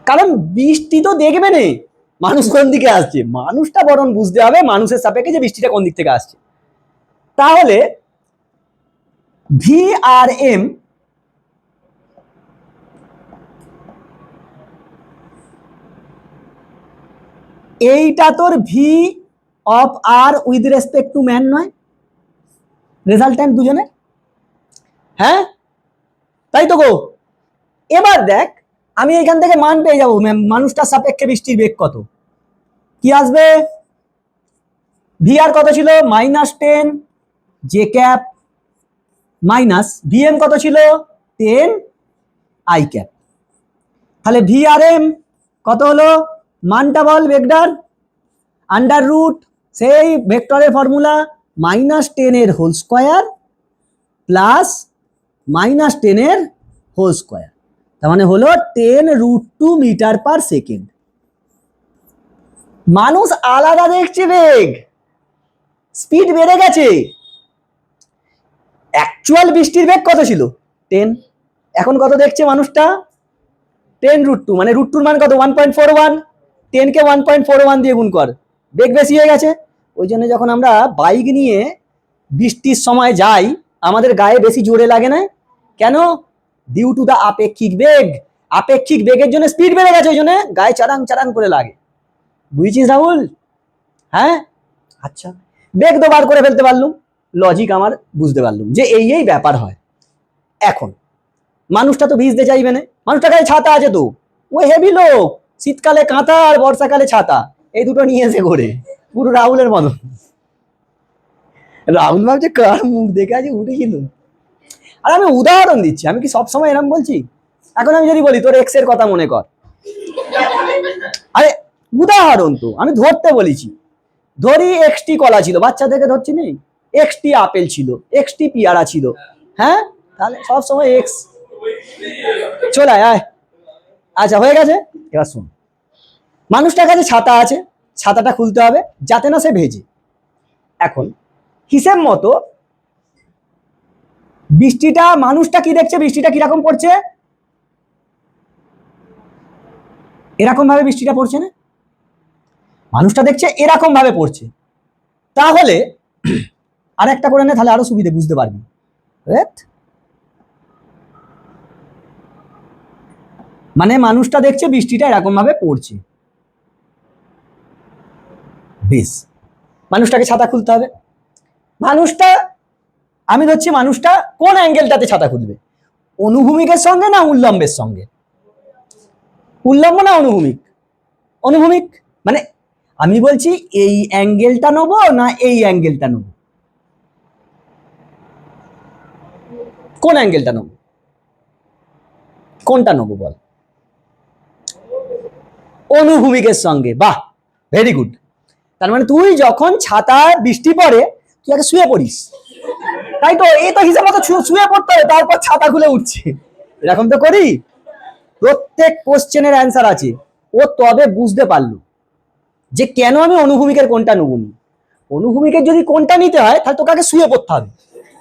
কারণ বৃষ্টি তো দেখবে না মানুষ কোন দিকে আসছে, মানুষটা বরং বুঝতে হবে মানুষের সাপেক্ষে যে বৃষ্টিটা কোন দিক থেকে আসছে। তাহলে ভি আর এম এইটা তোর V of R with respect to man নয়? রেজাল্ট্যান্ট দুজনে, হ্যাঁ তাই তো গো। এবার দেখ আমি এখান থেকে মান পেয়ে যাবো মানুষটার সাপেক্ষে বৃষ্টির বেগ কত, কি আসবে? ভি আর কত ছিল? -10 জে ক্যাপ, মাইনাস ভিএম কত ছিল? 10 আই ক্যাপ। তাহলে ভি আর এম কত হলো? মানটা বল ভেক্টর, আন্ডার রুট সেই ভেক্টরের ফর্মুলা -10 এর হোল স্কোয়ার প্লাস -10 এর হোল স্কোয়ার, তার মানে হলো 10√2 মিটার পার সেকেন্ড। মানুষ আলাদা দেখছে বেগ, স্পিড বেড়ে গেছে। অ্যাকচুয়াল বৃষ্টির বেগ কত ছিল? 10, এখন কত দেখছে মানুষটা? 10√2, মানে √2 মান কত? 1.41, 10 কে 1.41 দিয়ে গুণ কর, বেগ বেশি হয়ে গেছে। ওই জন্য যখন আমরা বাইক নিয়ে বৃষ্টির সময় যাই আমাদের গায়ে বেশি জোরে লাগে না কেন? ডিউ টু দা আপেক্ষিক বেগ, আপেক্ষিক বেগের জন্য স্পিড বেড়ে গেছে, ওই জন্য গায়ে চারাং চারাং করে লাগে। বুঝছিস রাহুল? হ্যাঁ আচ্ছা, বেগ তো বার করে ফেলতে পারলুম, লজিক আমার বুঝতে পারলুম যে এই এই ব্যাপার হয়। এখন মানুষটা তো ভিজতে চাইবে না, মানুষটার কাছে ছাতা আছে তো, ও হেভি লোক, শীতকালে কাঁথা আর বর্ষাকালে ছাতা, এই দুটো নিয়ে এসে করে পুরো রাহুলের মতন। রাহুল ভাবছে কার মুখ দেখে আজ উঠেছিল। আর আমি উদাহরণ দিচ্ছি, আমি কি সবসময় এরকম বলছি? এখন আমি যদি বলি তোর এক্স এর কথা মনে কর, আরে উদাহরণ তো আমি ধরতে বলেছি, ধরি এক্সটি কলা ছিল, বাচ্চা থেকে ধরছি নেই, এক্সটি আপেল ছিল, এক্সটি পেয়ারা ছিল, হ্যাঁ তাহলে সব সময় এক্স চলে আয়। আচ্ছা হয়ে গেছে, এবার শুন, মানুষটার কাছে ছাতা আছে, ছাতাটা খুলতে হবে যাতে না সে ভেজে। এখন হিসেব মতো বৃষ্টিটা, মানুষটা কি দেখছে বৃষ্টিটা কিরকম পড়ছে? এরকম ভাবে বৃষ্টিটা পড়ছে না, মানুষটা দেখছে এরকম ভাবে পড়ছে। তাহলে আর একটা করে নে, তাহলে আরো সুবিধে বুঝতে পারবি। মানে মানুষটা দেখছে বৃষ্টিটা এরকম ভাবে পড়ছে, বেশ মানুষটাকে ছাতা খুলতে হবে। মানুষটা, আমি ধরছি মানুষটা কোন অ্যাঙ্গেলটাতে ছাতা খুলবে? অনুভূমিকের সঙ্গে না উল্লম্বের সঙ্গে? উল্লম্ব না অনুভূমিক? অনুভূমিক। মানে আমি বলছি এই অ্যাঙ্গেলটা নেবো না এই অ্যাঙ্গেলটা নেবো? কোন অ্যাঙ্গেলটা নেবো? কোনটা নেবো বল? অনুভূমিকের সঙ্গে। বাহ, ভেরি গুড। তার মানে তুই যখন ছাতা বৃষ্টি পড়ে তুই আগে শুয়ে পড়িস, তাই তো? এই তো হিসাব মতো শুয়ে পড়তে হবে, তারপর ছাতা খুলে উঠছে, এরকম তো করি। প্রত্যেক কোশ্চেনের অ্যান্সার আছে। ও তবে বুঝতে পারলো যে কেন আমি অনুভূমিকের কোনটা নেব নি। অনুভূমিকের যদি কোনটা নিতে হয় তাহলে তোকে আগে শুয়ে পড়তে হবে।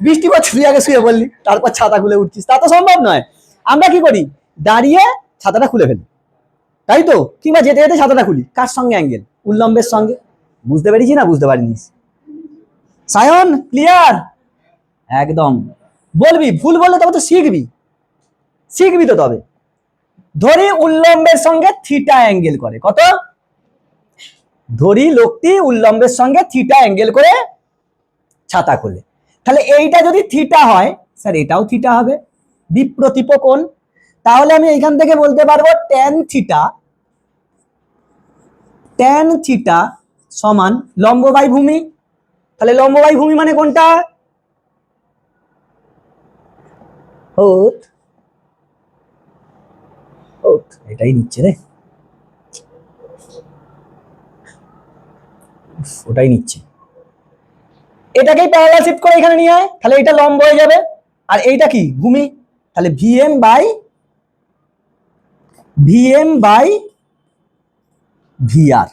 বৃষ্টি পড়ছে তুই আগে শুয়ে পড়লি, তারপর ছাতা খুলে উঠছিস, তা তো সম্ভব নয়। আমরা কি করি, দাঁড়িয়ে ছাতাটা খুলে ফেলি, তাই তো? কিংবা যেতে যেতে ছাতাটা খুলি, কার সঙ্গে অ্যাঙ্গেল? উল্লম্বের সঙ্গে। বুঝতে পেরেছি না বুঝতে পারিনিস? সায়ন ক্লিয়ার? একদম। বলবি, ভুল বললে তবে তো শিখবি, শিখবি তো তবে। ধরি উল্লম্বের সঙ্গে থিটা অ্যাঙ্গেল করে, কত? ধরি লোকটি উল্লম্বের সঙ্গে থিটা অ্যাঙ্গেল করে ছাতা খোলে, তাহলে এইটা যদি থিটা হয় স্যার এটাও থিটা হবে, বিপ্রতীপ কোণ। তাহলে আমি এখান থেকে বলতে পারবো ট্যান থিটা সমান লম্ব বাই ভূমি। তাহলে লম্ব বাই ভূমি মানে কোনটা? এটাই নিচ্ছে রে, ওটাই নিচ্ছে। এটাকেই প্যারালাল শিফট করে এখানে নিয়ে আয়, তাহলে এটা লম্ব হয়ে যাবে, আর এইটা কি ভূমি। তাহলে ভিএম বাই ভিআর।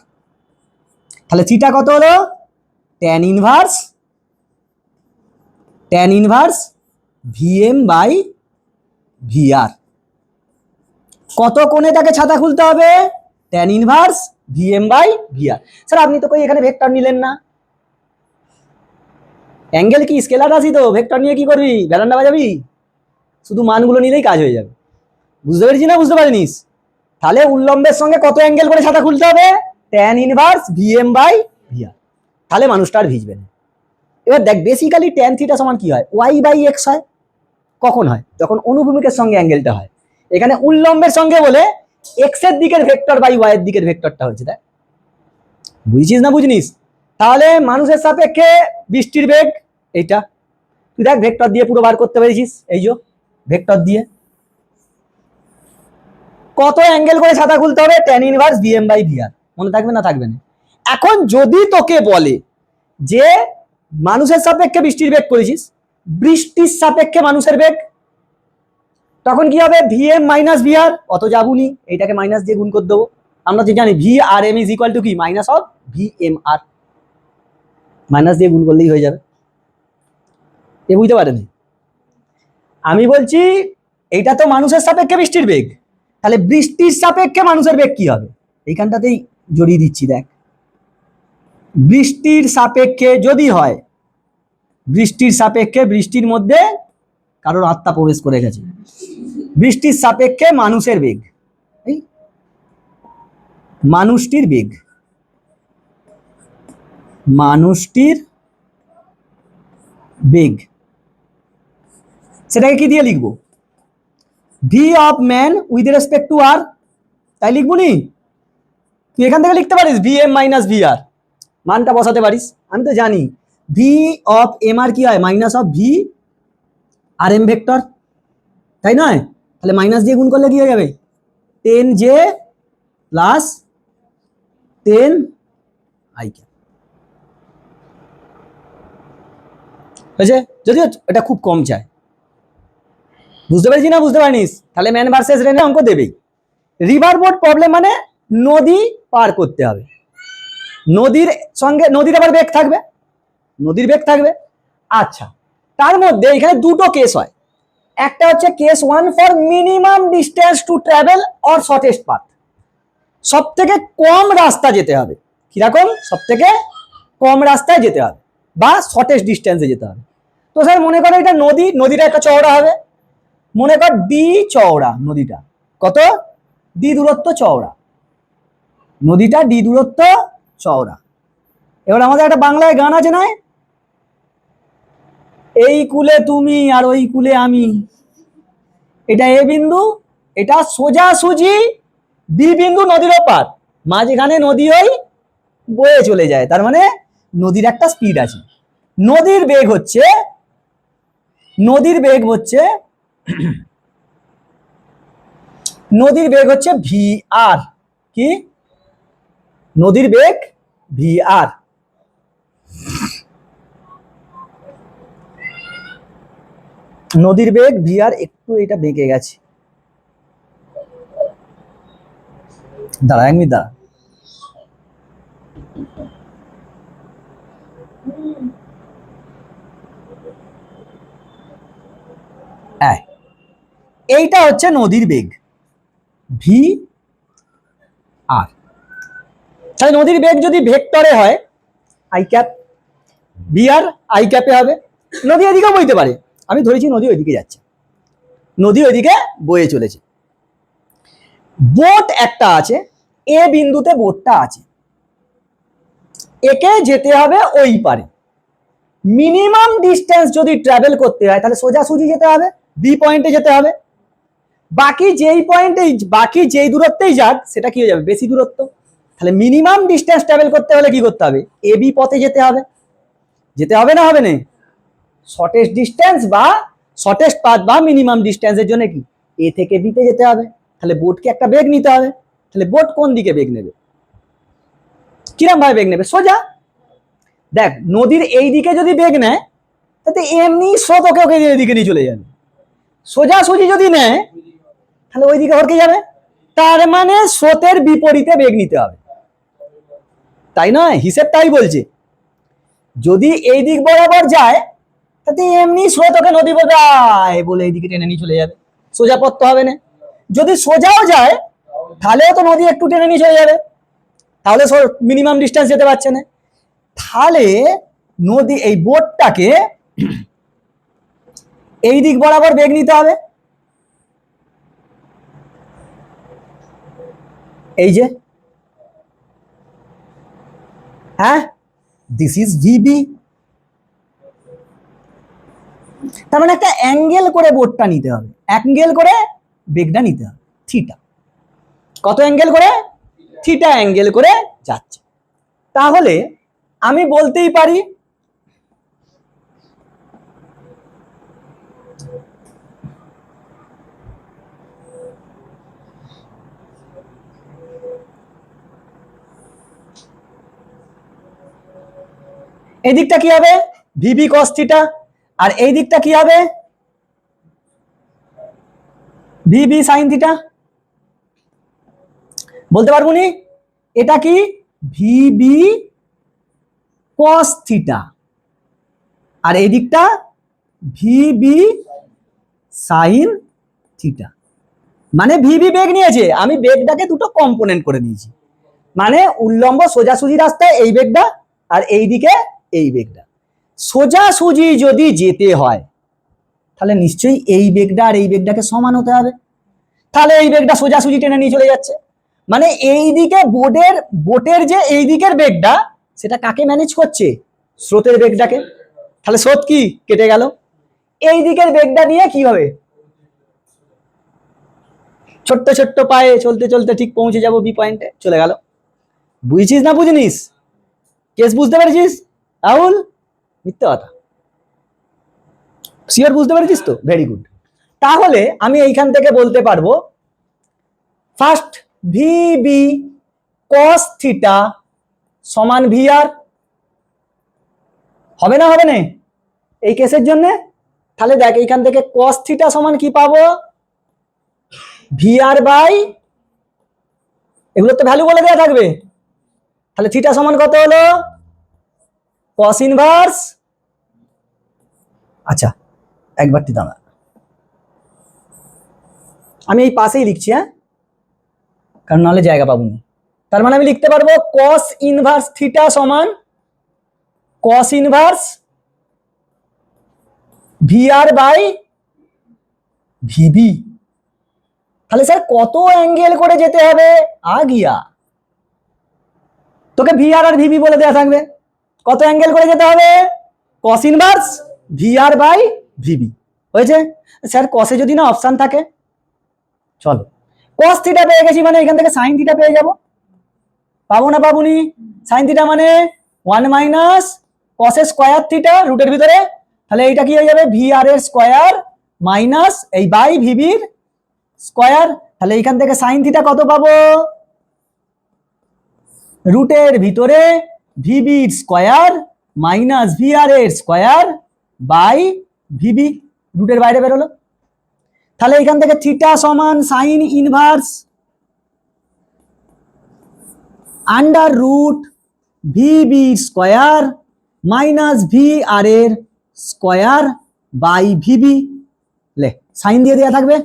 তাহলে থিটা কত হলো? Tan inverse VM by VR. কত কোণে তাকে ছাতা খুলতে হবে? Tan inverse VM by VR. Sir আপনি তো কই এখানে ভেক্টর নিলেন না। অ্যাঙ্গেল কি স্কেলার রাশি, তো ভেক্টর নিয়ে কি করবি, ব্যালান্ডা বাজাবি? শুধু মানগুলো নিলেই কাজ হয়ে যাবে। বুঝতে পেরেছি না বুঝতে পারিনিস? তাহলে উল্লম্বের সঙ্গে কত অ্যাঙ্গেল করে ছাতা খুলতে হবে? Tan inverse VM by VR. তাহলে মানুষটা আর ভিজবে না। এবার দেখ, বেসিক্যালি ট্যান থিটা সমান কি হয়? ওয়াই বাই এক্স হয়। কখন হয়? যখন অনুভূমিকের সঙ্গে অ্যাঙ্গেলটা হয়। এখানে উল্লম্বের সঙ্গে বলে এক্স এর দিকের ভেক্টর বাই ওয়াই এর দিকের ভেক্টরটা হয়েছে, দেখ। বুঝছিস না বুঝিনিস? তাহলে মানুষের সাপেক্ষে বৃষ্টির বেগ এইটা, তুই দেখ ভেক্টর দিয়ে পুরো বার করতে পেরেছিস। এই যে ভেক্টর দিয়ে কত অ্যাঙ্গেল করে ছাতা খুলতে হবে? Tan inverse VM by VR. মনে থাকবে না থাকবে না? এখন যদি তোকে বলে যে মানুষের সাপেক্ষে বৃষ্টির বেগ করেছিস, বৃষ্টির সাপেক্ষে মানুষের বেগ, তখন কি হবে? VM minus VR. অত যাবুনি, এইটাকে মাইনাস দিয়ে গুণ করে দেবো। আমরা যে জানি V R M is equal to কি? Minus of V M R. Minus দিয়ে গুণ করলেই হয়ে যাবে। এ বুঝতে পারেনি? আমি বলছি এইটা তো মানুষের সাপেক্ষে বৃষ্টির বেগ, তাহলে বৃষ্টির সাপেক্ষে মানুষের বেগ কি হবে? এইখানটাতেই জড়িয়ে দিচ্ছি, দেখ। বৃষ্টির সাপেক্ষে যদি হয়, বৃষ্টির সাপেক্ষে, বৃষ্টির মধ্যে কারোর আত্মা প্রবেশ করে গেছে, বৃষ্টির সাপেক্ষে মানুষের বেগ, মানুষটির বেগ, সেটাকে কি দিয়ে লিখবো? V of man with respect to R, তাই লিখবো নি? তুই এখান থেকে লিখতে পারিস V M minus V R, মানটা বসাতে পারিস। আমি তো জানি ভি অফ এম আর কি হয়? Minus of V R M vector, তাই নয়? তাহলে মাইনাস দিয়ে গুণ করলে কি হয়ে যাবে? 10j প্লাস 10i হয়েছে। যদিও এটা খুব কম চায়। বুঝতে পেরেছি না বুঝতে পারিনিস? তাহলে ম্যান ভার্সেস রেনে অঙ্ক দেবেই। রিভার বোট প্রবলেম মানে নদী পার করতে হবে, নদীর সঙ্গে নদীর আবার বেগ থাকবে, নদীর বেগ থাকবে। আচ্ছা, তার মধ্যে এখানে দুটো কেস হয়। একটা হচ্ছে case 1 for minimum distance to travel or shortest path, সব থেকে কম রাস্তা যেতে হবে। কিরকম? সব থেকে কম রাস্তায় যেতে হবে বা শর্টেস্ট ডিস্টেন্সে যেতে হবে। তো স্যার মনে করো এটা নদী, নদীটা একটা চওড়া হবে, মনে কর ডি চওড়া, নদীটা কত? ডি দূরত্ব চওড়া, নদীটা ডি দূরত্ব চওড়া। এবার আমাদের একটা বাংলায় গান আছে না, এই কুলে তুমি আর ওই কুলে আমি, এটা এ বিন্দু, এটা সোজাসুজি বি বিন্দু, নদীর ওপার, মাঝখানে নদী ওই বয়ে চলে যায়, তার মানে নদীর একটা স্পিড আছে। নদীর বেগ হচ্ছে ভি আর, কি নদীর বেগ ভি আর, নদীর বেগ ভি আর, একটু এটা বেঁকে গেছে, দাঁড়া 1 মিনিট দাঁড়া। এইটা হচ্ছে নদীর বেগ ভি আর। তাহলে নদীর বেগ যদি ভেক্টরে হয় I cap, V R I ক্যাপে হবে। নদী এদিকেও বইতে পারে, আমি ধরেছি নদী ওইদিকে যাচ্ছে, নদী ওইদিকে বয়ে চলেছে। বোট একটা আছে, এ বিন্দুতে বোটটা আছে, একে যেতে হবে ওই পারে। মিনিমাম ডিস্টেন্স যদি ট্রাভেল করতে হয় তাহলে সোজাসুজি যেতে হবে, বি পয়েন্টে যেতে হবে। বাকি যেই দূরত্বেই যাক সেটা কি হয়ে যাবে, বেশি দূরত্ব। তাহলে মিনিমাম ডিস্টেন্স ট্রাভেল করতে হলে কি করতে হবে, এ বি পথে যেতে হবে, যেতে হবে না হবে না? শর্টেস্ট ডিস্টেন্স বা শর্টেস্ট পাথ বা মিনিমাম ডিস্টেন্সের জন্য কি এ থেকে বিতে যেতে হবে। তাহলে বোটকে একটা বেগ নিতে হবে। তাহলে বোট কোন দিকে বেগ নেবে, কিরম ভাবে বেগ নেবে? সোজা। দেখ নদীর এই দিকে যদি বেগ নেয় তাতে এমনি স্রোত ওকে ওকে এইদিকে নিয়ে চলে যাবে। সোজাসুজি যদি নেয় তাহলে ওই দিকে হরকে যাবে, তার মানে স্রোতের বিপরীতে বেগ নিতে হবে, তাই নয়? হিসেব তাই বলছে। যদি এই দিক বরাবর যায় তাতে এমনি স্রোত ওকে নদী বোঝায় বলে এইদিকে টেনে নিয়ে চলে যাবে, সোজা পথ তো হবে না। যদি সোজাও যায় তাহলেও তো নদী একটু টেনে নিয়ে চলে যাবে, তাহলে মিনিমাম ডিস্টেন্স যেতে পারছে না। তাহলে নদী এই বোটটাকে এই দিক বরাবর বেগ নিতে হবে, এই যে, হ্যাঁ দিস ইজ ভিবি। তার মানে একটা অ্যাঙ্গেল করে বোটটা নিতে হবে, অ্যাঙ্গেল করে বেগটা নিতে হবে, থিটা। কত অ্যাঙ্গেল করে? থিটা অ্যাঙ্গেল করে যাচ্ছে। তাহলে আমি বলতেই পারি এই দিকটা কি হবে, ভিবি কস থিটা, আর এই দিকটা কি হবে, ভিবি সাইন থিটা। বলতে পারবো নি এটা কি, ভিবি কস থিটা, আর এই দিকটা ভিবি সাইন থিটা। মানে ভিবি বেগ নিয়েছে, আমি বেগটাকে দুটো কম্পোনেন্ট করে নিয়েছি, মানে উল্লম্ব সোজাসুজি রাস্তায় এই বেগটা আর এইদিকে এই বেগটা। সোজাসুজি যদি যেতে হয় তাহলে নিশ্চয়ই এই বেগটা আর এই বেগটাকে সমান হতে হবে, তাহলে এই বেগটা সোজাসুজি টেনে নিয়ে চলে যাচ্ছে। মানে এইদিকে বোটের যে এই দিকের বেগটা সেটা কাকে ম্যানেজ করছে, স্রোতের বেগটাকে। তাহলে স্রোত কি কেটে গেল, এই দিকের বেগটা নিয়ে কি হবে, ছোট্ট ছোট্ট পায়ে চলতে চলতে ঠিক পৌঁছে যাব বি পয়েন্টে, চলে গেল। বুঝছিস না বুঝিনিস, কেস বুঝতে পেরেছিস রাহুল? মিথ্যে কথা, শিওর বুঝতে পেরেছিস তো? Very good. তাহলে আমি এইখান থেকে বলতে পারবো ফার্স্ট ভিবি কস থিটা সমান ভি আর, হবে না হবে না এই কেসের জন্য? তাহলে দেখ এইখান থেকে কস থিটা সমান কি পাবো, ভি আর বাই, এগুলো তো ভ্যালু বলে দেওয়া থাকবে। তাহলে থিটা সমান কত হলো, কস ইনভার্স, আচ্ছা একবারটি দাঁড়া, আমি এই পাশেই লিখছি, হ্যাঁ, কারণ নাহলে জায়গা পাবো না। তার মানে আমি লিখতে পারবো কস ইনভার্স থিটা সমান cos inverse V R by VB. তাহলে স্যার কত অ্যাঙ্গেল করে যেতে হবে, আগিয়া তোকে ভি আর ভিবি বলে দেওয়া থাকবে, কত অ্যাঙ্গেল করে যেতে হবে, cos inverse V R by VB. হয়েছে স্যার, কসে যদি না অপশন থাকে, চলো কস থিটা পেয়ে গেছি, মানে এখান থেকে সাইন থিটা পেয়ে যাব, পাবো না পাবুনি? সাইন থিটা মানে 1 মাইনাস কস স্কয়ার থিটা রুটের ভিতরে, তাহলে এইটা কি হয়ে যাবে, ভি আর এর স্কয়ার মাইনাস এই বাই ভিবির স্কয়ার। তাহলে এইখান থেকে সাইন থিটা কত পাবো, রুটের ভিতরে ভিবির স্কোয়ার মাইনাস ভিআর এর স্কোয়ার বাই ভিবি, রুটের বাইরে বেরোলো। তাহলে এখান থেকে থিটা সমান sine inverse under root VB square minus VR এর স্কোয়ার বাই ভিবি, লে সাইন দিয়ে দেওয়া থাকবে,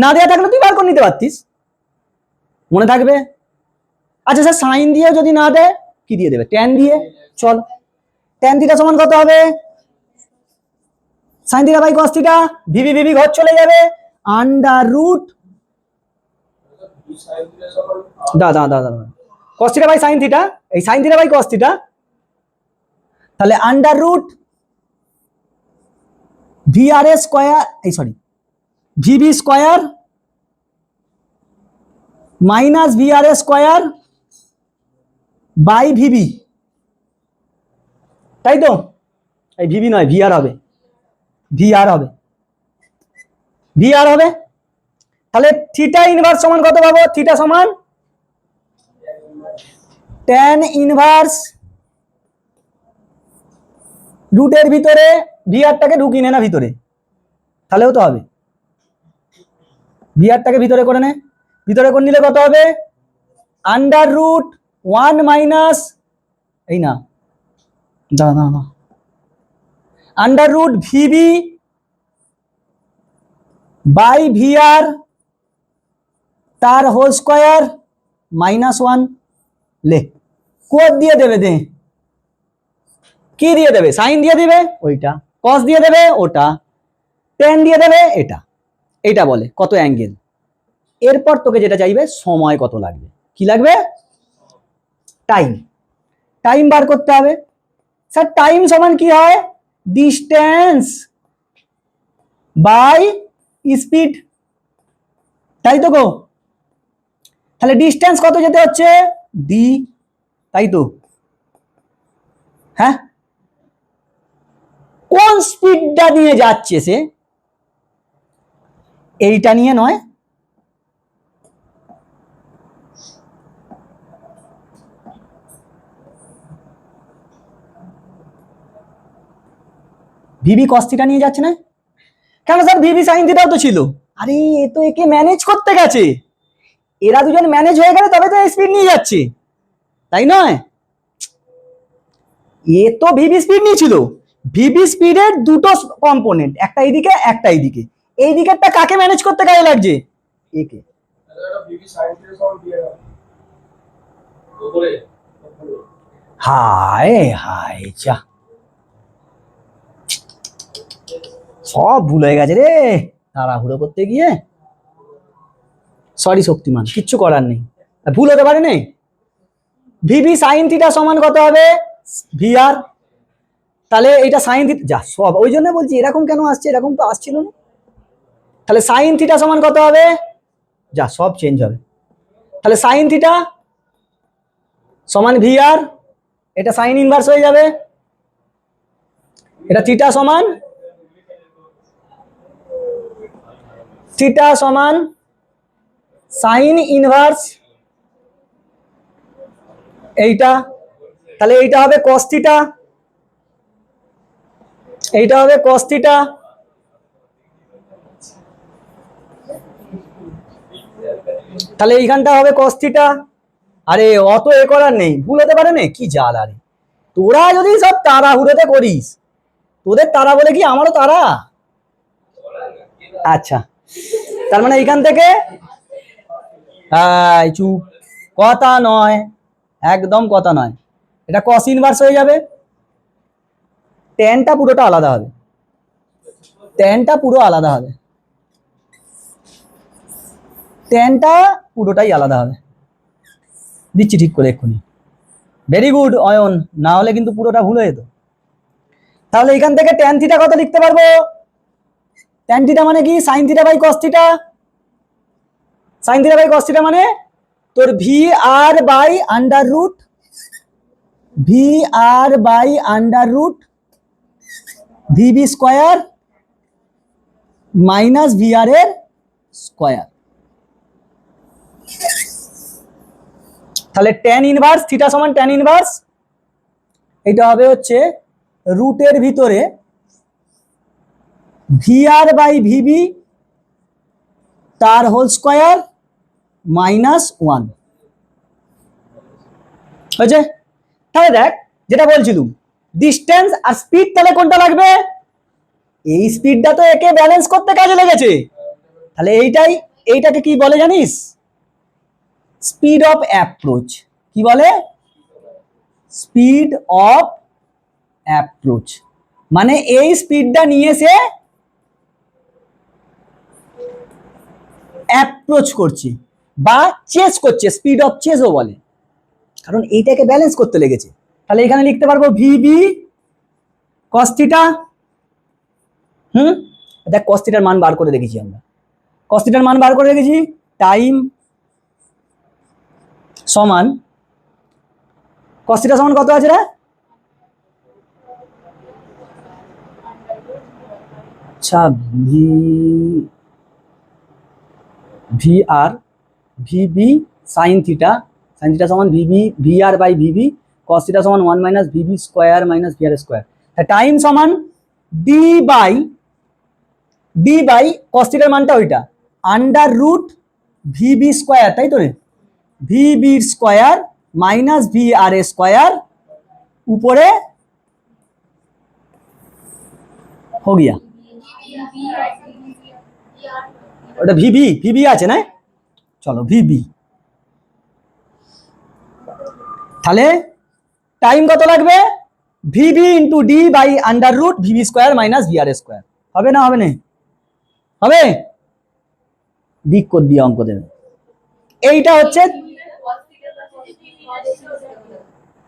না দেওয়া থাকলে তুই বার করে নিতে পারতিস, মনে থাকবে। আচ্ছা স্যার সাইন দিয়ে যদি না দেয় কি দিয়ে দেবে, ট্যান দিয়ে। চল ট্যান থিটা সমান কত হবে, sine theta by cos theta, VB VB ঘর চলে যাবে, under root cos theta by sine theta, এই sine theta by cos theta, তাহলে আন্ডার রুট ভিআর এর স্কয়ার, এই sorry VB square minus VR এর স্কয়ার বাই ভিবি, তাই তো, এই ভিবি নয় ভিআর হবে, ভিআর হবে, ভিআর হবে। তাহলে থিটা ইনভার্স সমান কত পাবো, থিটা সমান ট্যান ইনভার্স রুটের ভিতরে ভিআরটাকে ঢুকিয়ে নে না ভিতরে, তাহলেও তো হবে, ভিআরটাকে ভিতরে করে নে, ভিতরে করে নিলে কত হবে, আন্ডার রুট 1 মাইনাস, এই না দাঁড়া না, under root VB by VR তার হোল স্কোয়ার -1, লে কোড দিয়ে দেবে, দে কি দিয়ে দেবে, সাইন দিয়ে দেবে ওইটা, কস দিয়ে দেবে ওটা, ট্যান দিয়ে দেবে এটা, এটা বলে কত অ্যাঙ্গেল। এরপর তোকে যেটা চাইবে সময় কত লাগবে, কি লাগবে, টাইম, টাইম বার করতে হবে। স্যার টাইম সমান কি হয়, ডিস্টেন্স বাই স্পিড, তাই তো গো। তাহলে ডিস্টেন্স কত যেতে হচ্ছে, ডি, তাই তো, হ্যাঁ কোন স্পিডটা নিয়ে যাচ্ছে সে, এইটা নিয়ে নয়, ভিবি কস থিটা নিয়ে যাচ্ছে না, কেন স্যার ভিবি সাইন থিটাও তো ছিল, আরে এ তো একে ম্যানেজ করতে গেছে, এরা দুজন ম্যানেজ হয়ে গেলে তবে তো স্পিড নিয়ে যাচ্ছে, তাই নয়, এ তো ভিবি স্পিড নিয়েছিল, ভিবি স্পিডের দুটো কম্পোনেন্ট, একটা এইদিকে একটা এইদিকে, এই দিকেরটা কাকে ম্যানেজ করতে কাজে লাগছে, একে, হায় হায় যা, সব ভুল হয়ে গেছে রে তাড়াহুড়ো করতে গিয়ে, সরি শক্তিমান, কিচ্ছু করার নেই, ভুল হতে পারে নেই। ভিবি সাইন থিটা সমান কত হবে, ভিআর, তাহলে এটা সাইন থিটা, যা সব ওই জন্য বলছি এরকম কেন আসছে, এরকম তো আসছিল না, তাহলে সাইন থিটা সমান কত হবে, যা সব চেঞ্জ হবে, তাহলে সাইন থিটা সমান ভিআর, এটা সাইন ইনভার্স হয়ে যাবে, এটা থিটা সমান সাইন ইনভার্স এইটা, তাহলে এইটা হবে কস থিটা, এইটা হবে কস থিটা, তাহলে এইখানটা হবে কস থিটা, আরে অত এ করার নেই, ভুল হতে পারে না, কি জাল, আরে তোরা যদি সব তাড়াহুড়োতে করিস, তোদের তারা বলে কি আমারও তারা, আচ্ছা তার মানে এইখান থেকে চুপ, কথা নয়, একদম কথা নয়, এটা কস ইনভার্স হয়ে যাবে, ট্যানটা পুরোটা আলাদা হবে, ট্যানটা পুরো আলাদা হবে, ট্যানটা পুরোটাই আলাদা হবে, দিচ্ছি ঠিক করে এক্ষুনি, ভেরি গুড অয়ন, না হলে কিন্তু পুরোটা ভুল হয়ে যেত। তাহলে এখান থেকে ট্যান থিটা কত লিখতে পারবো, ট্যান থিটা মানে কি, sine theta by cos theta, sine theta by cos theta মানে তোর V R by under root, V R by under root VB square minus VR এর স্কোয়ার, তাহলে tan ইনভার্স থিটা সমান tan ইনভার্স, এটা হবে হচ্ছে রুটের ভিতরে ভিআর বাই ভিবি তার হোল স্কোয়ার -1 হয়েছে। তাহলে দেখ যেটা বলছিলাম ডিস্টেন্স আর স্পিড, তাহলে কোনটা লাগবে? এই স্পিডটা তো একে ব্যালেন্স করতে কাজে লেগেছে, তাহলে এইটাকে কি বলে জানিস? Speed of approach. কি বলে? স্পিড অফ অ্যাপ্রোচ, মানে এই স্পিডটা নিয়ে সে অ্যাপ্রোচ করছে বা চেস করছে, স্পিড অফ চেসও বলে, কারণ এইটাকে ব্যালেন্স করতে লেগেছে। তাহলে এখানে লিখতে পারবো ভিবি কস থিটা। দেখ কস থিটার মান বার করে রেখেছি আমরা, কস থিটার মান বার করে রেখেছি, টাইম সমান কস থিটা সমান কত আছে রে? আচ্ছা V R VB sine theta সমান VB VR by VB cos theta সমান 1 minus VB square minus VR square. Time সমান ডি বাই কস থিটার মানটা ওইটা আন্ডার রুট ভিবি স্কোয়ার, তাই তো রে, VB square minus VR square উপরে हो गया। ওটা ভিবি আছে না, চলো ভিবি। তাহলে টাইম কত লাগবে? VB into D by under root VB square minus VR square. হবে না? হবে না? হবে। দিক কর দিয়ে অঙ্ক দেবে। এইটা হচ্ছে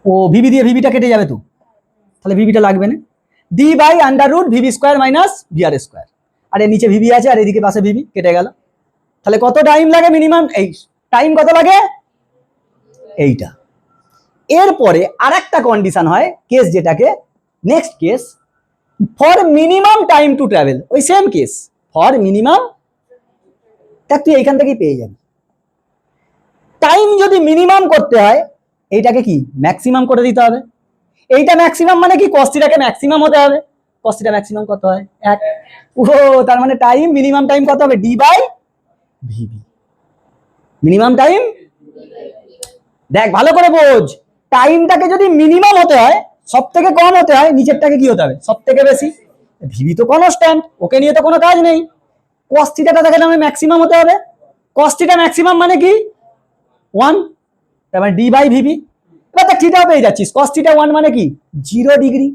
ও ভিবি দিয়ে ভিবিটা কেটে যাবে তো, তাহলে ভিবিটা লাগবে না। D by under root VB square minus VR square, আর এর নিচে ভিবি আছে আর এদিকে পাশে ভিবি, কেটে গেল। তাহলে কত টাইম লাগে মিনিমাম? এই টাইম কত লাগে? এইটা। এরপরে আর একটা কন্ডিশন হয়, কেস যেটাকে next case, for minimum time to travel, ওই সেম কেস ফর মিনিমাম, দেখ তুই এইখান থেকেই পেয়ে যাবি। টাইম যদি মিনিমাম করতে হয় এইটাকে কি ম্যাক্সিমাম করে দিতে হবে। এইটা ম্যাক্সিমাম মানে কি cos থিটাকে ম্যাক্সিমাম হতে হবে। cos থিটা ম্যাক্সিমাম কত হয়? 1। ও তার মানে টাইম মিনিমাম টাইম কত হবে? D by VB. Minimum time, দেখ ভালো করে বোঝ, টাইমটাকে যদি মিনিমাম হতে হয়, সব থেকে কম হতে হয়, নিচেরটাকে কি হতে হবে? সব থেকে বেশি। ভিবি তো কনস্ট্যান্ট, ওকে নিয়ে তো কোনো কাজ নেই। cos থিটাটা দেখে নামে ম্যাক্সিমাম হতে হবে। cos থিটা ম্যাক্সিমাম মানে কি? 1, তার মানে ডি বাই ভিবি। এবার দেখ থিটাও পেয়ে যাচ্ছিস, cos থিটা 1 মানে কি? 0 ডিগ্রি।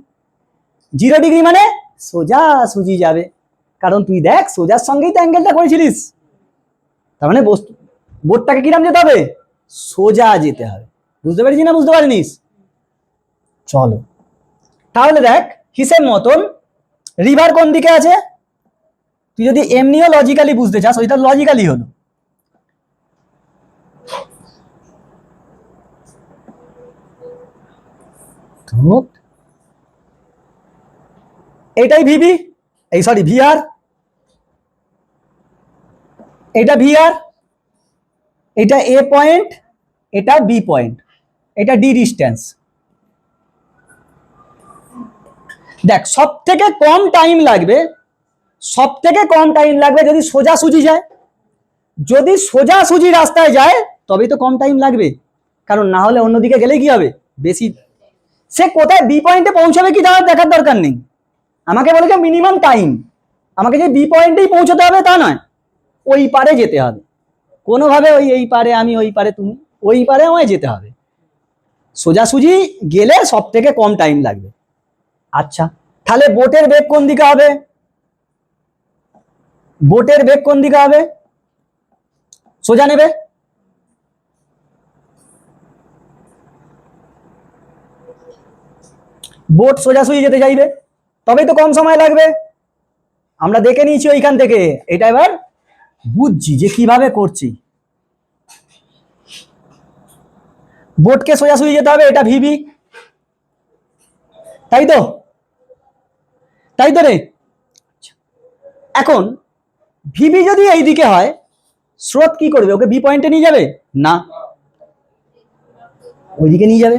0 ডিগ্রি মানে সোজা সুজি যাবে, কারণ তুই দেখ সোজার সঙ্গেই তো অ্যাঙ্গেলটা করেছিলিস, তার মানে বোর্ডটাকে কিরাম যেতে হবে? সোজা যেতে হবে। বুঝতে পেরেছি না বুঝতে পারিনিস? চলো তাহলে দেখ হিসেব মতন রিভার কোন দিকে আছে, তুই যদি এমনিও লজিক্যালি বুঝতে চাস ওইটা লজিক্যালি হলো। এইটাই ভিবি, এই সরি ভিআর, এটা ভিআর, এটা এ পয়েন্ট, এটা বি পয়েন্ট, এটা ডি ডিস্টেন্স। দেখ সব থেকে কম টাইম লাগবে, সব থেকে কম টাইম লাগবে যদি সোজা সুজি যায়। যদি সোজা সুজি রাস্তায় যায় তবেই তো কম টাইম লাগবে, কারণ না হলে অন্যদিকে গেলে কি হবে? বেশি। সে কোথায় বি পয়েন্টে পৌঁছাবে কি তার দেখার দরকার নেই, আমাকে বলে যে মিনিমাম টাইম, আমাকে যে বি পয়েন্টেই পৌঁছতে হবে তা নয়, ওই পারে যেতে হবে কোনোভাবে, ওই এই পারে আমি, ওই পারে তুমি, ওই পারে আমায় যেতে হবে। সোজাসুজি গেলে সব থেকে কম টাইম লাগবে। আচ্ছা তাহলে বোটের বেগ কোন দিকে হবে? বোটের বেগ কোন দিকে হবে? সোজা নেবে। বোট সোজাসুজি যেতে চাইবে, তবেই তো কম সময় লাগবে। আমরা দেখে নিয়েছি ওইখান থেকে, এটা এবার বুঝছি যে কিভাবে করছি। বোটকে সোজাসুজি যেতে হবে, এটা ভিবি, তাই তো? তাই তো রে। এখন ভিবি যদি এইদিকে হয়, স্রোত কি করবে? ওকে বি পয়েন্টে নিয়ে যাবে না, ওইদিকে নিয়ে যাবে,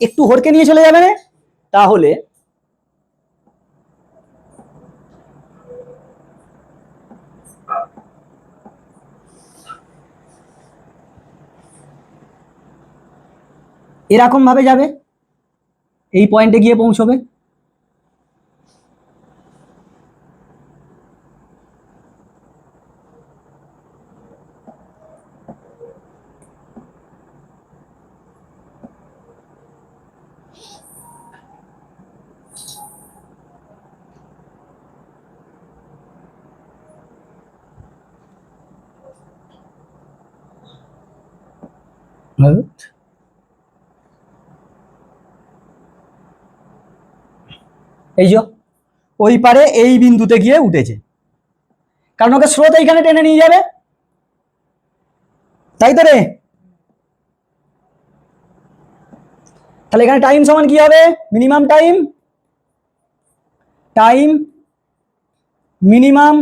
একটু হরকে নিয়ে চলে যাবে না, তাহলে এরকম ভাবে যাবে, এই পয়েন্টে গিয়ে পৌঁছবে। এই যে ওই পারে এই বিন্দুতে গিয়ে উঠেছে, কারণ ওকে স্রোত এইখানে টেনে নিয়ে যাবে, তাই তো রে। তাহলে এখানে টাইম সমান কি হবে, মিনিমাম টাইম, টাইম মিনিমাম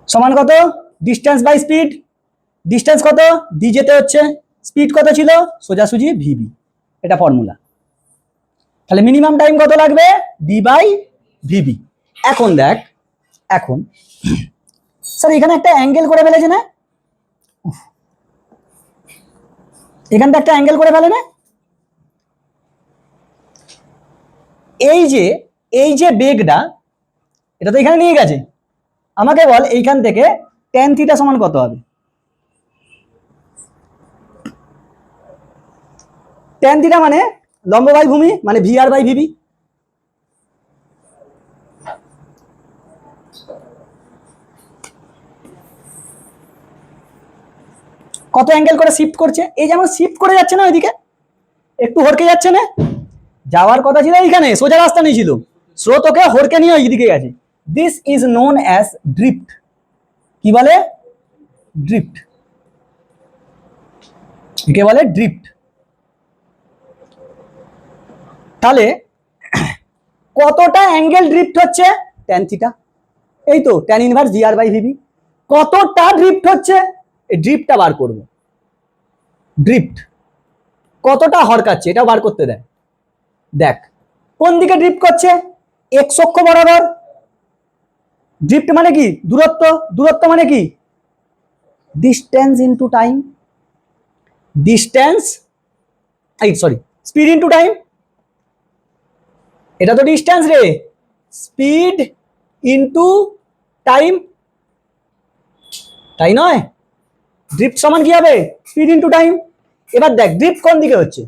সমান কত, ডিস্টেন্স বাই স্পিড, ডিস্টেন্স কত, ডি যেতে হচ্ছে, স্পিড কত ছিল, সোজাসুজি ভিবি, এটা ফর্মুলা। তাহলে মিনিমাম টাইম কত লাগবে, ডি বাই ভিবি। এখন দেখ, এখন স্যার এখানে একটা অ্যাঙ্গেল করে ফেলেছে না, এখানটা একটা অ্যাঙ্গেল করে ফেলে না, এই যে বেগটা এটা তো এখানে নিয়ে গেছে, আমাকে বল এইখান থেকে tan থিটা সমান কত হবে, tan থিটা মানে লম্ব বাই ভূমি মানে ভিআর বাই ভিবি। কত অ্যাঙ্গেল করে শিফট করছে, এই যেমন শিফট করে যাচ্ছে না ওইদিকে, একটু হরকে যাচ্ছে না, যাওয়ার কথা ছিল এইখানে, সোজা রাস্তা নেই ছিল, স্রোত ওকে হরকে নিয়ে ওইদিকে গেছে। This is known as drift, কি বলে, ড্রিফট, একে বলে ড্রিফট। তাহলে কতটা অ্যাঙ্গেল ড্রিফট হচ্ছে, tan থিটা, এই তো tan inverse VR by VB. কতটা ড্রিফট হচ্ছে, এই ড্রিফটটা বার করব, ড্রিফট কতটা হরকাচ্ছে এটাও বার করতে দেয়। দেখ কোন দিকে ড্রিফট করছে, এক্স অক্ষ বরাবর, ড্রিফট মানে কি দূরত্ব, দূরত্ব মানে কি ডিস্টেন্স ইনটু টাইম, ডিস্টেন্স এই সরি স্পিড ইনটু টাইম, এটা তো ডিস্টেন্স রে, স্পিড ইনটু টাইম, তাই নয়, ড্রিফট সমান কি হবে, স্পিড ইনটু টাইম। এবার দেখ ড্রিফট কোন দিকে হচ্ছে,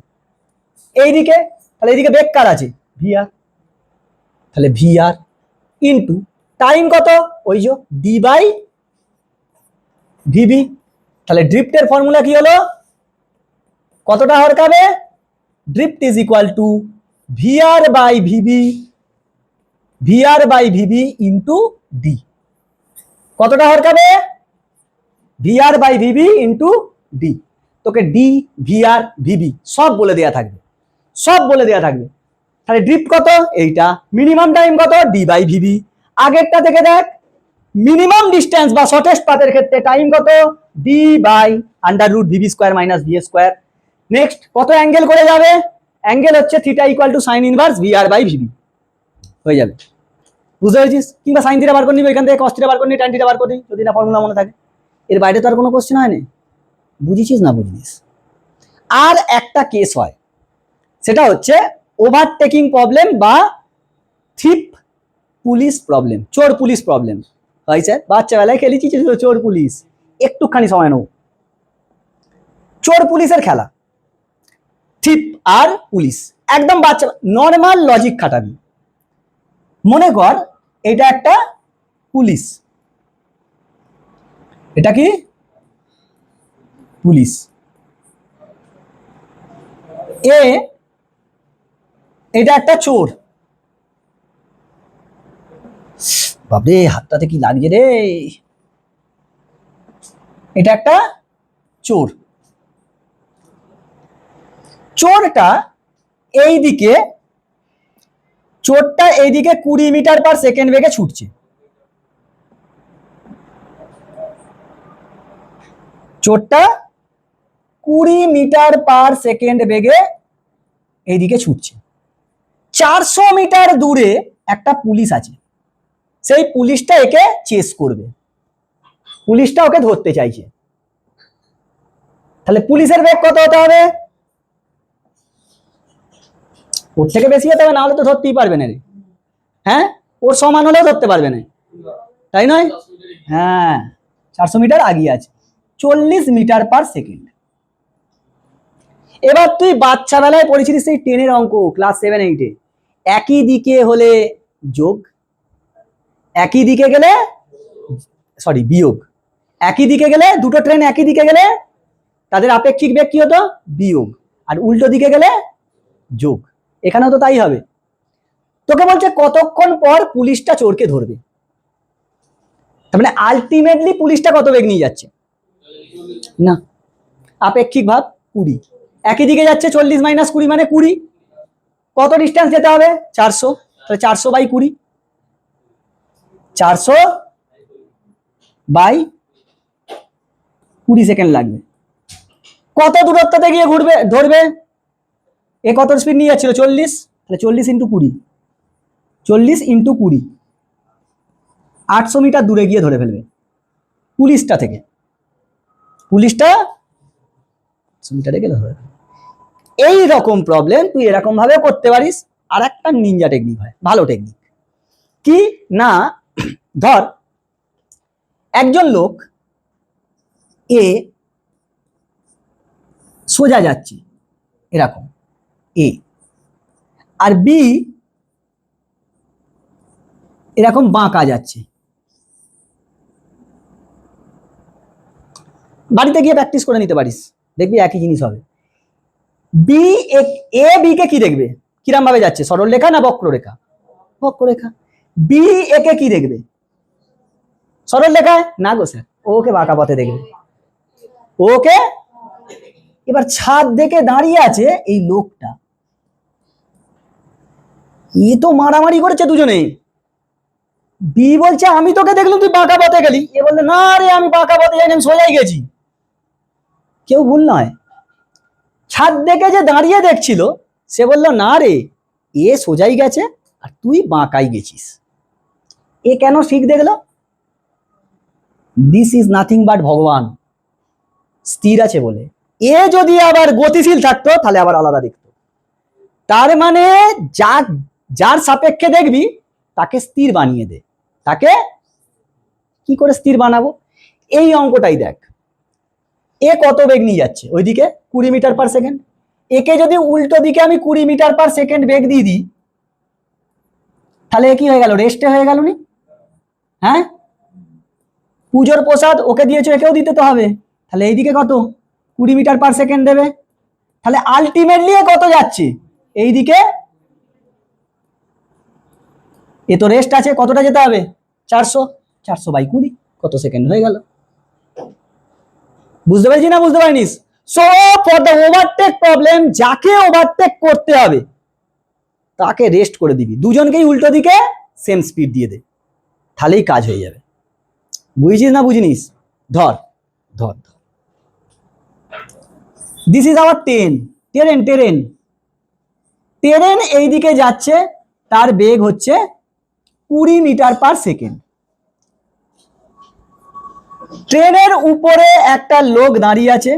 এইদিকে, তাহলে এইদিকে বেগ কার আছে, ভিআর, তাহলে ভিআর ইনটু টাইম কত, ওই যে ডি বাই ভিবি। তাহলে ড্রিফটের ফর্মুলা কি হলো, কতটা হরকাবে, drift is equal to VR by VB, VR by VB into D. কতটা হরকাবে, VR by VB into D. তোকে ডি ভিআর ভিবি সব বলে দেয়া থাকবে, সব বলে দেয়া থাকবে। তাহলে ড্রিফট কত, এইটা, মিনিমাম টাইম কত, ডি বাই ভিবি। আগেরটা থেকে দেখ, মিনিমাম ডিস্টেন্স বা শর্টেস্ট পাথের ক্ষেত্রে টাইম কত, D by under root VB square minus V square. Next কত অ্যাঙ্গেল করে যাবে, অ্যাঙ্গেল হচ্ছে theta equal to sine inverse VR by VB, হয়ে যাবে। বুঝতে পেরেছিস, কিংবা সাইন থিটা বার করে নিবি, এখান থেকে কস থিটা বার করে নিবি, ট্যান থিটা বার করে নিবি, যদি না ফর্মুলা মনে থাকে। এর বাইরে তো আর কোনো কোশ্চেন হয় না, বুঝেছিস না বুঝিস। আর একটা কেস হয়, সেটা হচ্ছে ওভারটেকিং প্রবলেম বা থিপ পুলিশ প্রবলেম, চোর পুলিশ প্রবলেম হয়। স্যার বাচ্চাবেলায় খেলেছি চোর পুলিশ, একটুখানি সময় নেব, চোর পুলিশের খেলা, থিপ আর পুলিশ, একদম বাচ্চা নর্মাল লজিক খাটাবি। মনে কর এটা একটা পুলিশ, এটা কি পুলিশ, এটা একটা চোর, বাবরে হাতটাতে কি লাগছে রে, এটা একটা চোর, চোরটা এইদিকে, চোরটা এইদিকে 20 মিটার পার সেকেন্ড বেগে ছুটছে, চোরটা 20 মিটার পার সেকেন্ড বেগে এইদিকে ছুটছে। 400 মিটার দূরে একটা পুলিশ আছে, সেই পুলিশটা একে চেস করবে, পুলিশটা ওকে ধরতে চাইছে। তাহলে পুলিশের বেগ কত হতে হবে? ওর থেকে বেশি হতে হবে, না হলে তো ধরতেই পারবে না রে। হ্যাঁ, ওর সমান হলেও ধরতে পারবে না, তাই নয়? হ্যাঁ, 400 মিটার আগিয়ে আছে, 40 মিটার পার সেকেন্ড। এবার তুই বাচ্চা বেলায় পড়েছিলিস সেই 10-এর অঙ্ক, ক্লাস 7-8-এ, একই দিকে হলে যোগ, একই দিকে গেলে বিয়োগ, একই দিকে গেলে দুটো ট্রেন একই দিকে গেলে তাদের আপেক্ষিক বেগ কি হতো? বিয়োগ, আর উল্টো দিকে গেলে যোগ। এখানেও তো তাই হবে। তোকে বলছে কতক্ষণ পর পুলিশটা চোরকে ধরবে, তার মানে আলটিমেটলি পুলিশটা কত বেগ নিয়ে যাচ্ছে? না, আপেক্ষিক ভাব 20, একই দিকে যাচ্ছে, 40 - 20 মানে 20। কত ডিস্টেন্স যেতে হবে? 400, তাহলে 400/20, 400/20 সেকেন্ড লাগবে। কত দূরত্বতে গিয়ে ধরবে? এ কত স্পিড নিয়ে যাচ্ছিল? 40, তাহলে 40 × 20, 40 × 20, 800 মিটার দূরে গিয়ে ধরে ফেলবে পুলিশটা থেকে, পুলিশটা 800 মিটারে গেলে ধরে ফেলবে। এই রকম প্রবলেম তুই এরকম ভাবে করতে পারিস। আর একটা নিনজা টেকনিক হয়, ভালো টেকনিক কি না, ধর একজন লোক এ সোজা যাচ্ছে এরকম এ, আর বি এরকম বাঁকা যাচ্ছে। বাড়িতে গিয়ে প্র্যাকটিস করে নিতে পারিস, দেখবি একই জিনিস হবে। বি এ বি কে কি দেখবে? কিরম ভাবে যাচ্ছে, সরল রেখা না বক্ররেখা? বক্ররেখা। বি একে কি দেখবে? সরল রেখায়? না গো স্যার, ওকে বাঁকা পথে দেখবে, ওকে। এবার ছাদ দেখে দাঁড়িয়ে আছে এই লোকটা, এ তো মারামারি করেছে দুজনে। বি বলছে আমি তোকে দেখলাম তুই বাঁকা পথে গেলি, এ বলছে না রে আমি বাঁকা পথে যাইনি, আমি সোজাই গেছি। কেউ ভুল নয়। ছাদ দেখে যে দাঁড়িয়ে দেখছিল সে বলল না রে এ সোজাই গেছে আর তুই বাঁকাই গেছিস। এ কেন ঠিক দেখলো? দিস ইজ নাথিং বাট ভগবান স্থির আছে বলে। এ যদি আবার গতিশীল থাকতো তাহলে আবার আলাদা দেখতো। তার মানে যার সাপেক্ষে দেখবি তাকে স্থির বানিয়ে দে। তাকে কি করে স্থির বানাবো? এই অঙ্কটাই দেখ, এ কত বেগ নিয়ে যাচ্ছে? ওইদিকে 20 মিটার পার সেকেন্ড। একে যদি উল্টো দিকে আমি 20 মিটার পার সেকেন্ড বেগ দিয়ে দিই তাহলে কি হয়ে গেল? রেস্টে হয়ে গেল নি? হ্যাঁ, পুজোর প্রসাদ ওকে দিয়েছো, একেও দিতে তো হবে, তাহলে এইদিকে কত? 20 মিটার পার সেকেন্ড দেবে। তাহলে আলটিমেটলি কত যাচ্ছে? এইদিকে এ তো রেস্ট আছে, কতটা যেতে হবে? 400, 400/20 কত সেকেন্ড হয়ে গেল? বুঝতে পারছি না বুঝতে পারিনিস? So for the overtake problem, যাকে ওভারটেক করতে হবে তাকে রেস্ট করে দিবি, দুজনকেই উল্টো দিকে সেম স্পিড দিয়ে দে, তাহলেই কাজ হয়ে যাবে। বুঝছিস না বুঝিনিস? ধর ধর ধর, দিস ইজ আওয়ার ট্রেন এইদিকে যাচ্ছে, তার বেগ হচ্ছে 20 মিটার পার সেকেন্ড। ট্রেনের উপরে একটা লোক দাঁড়িয়ে আছে,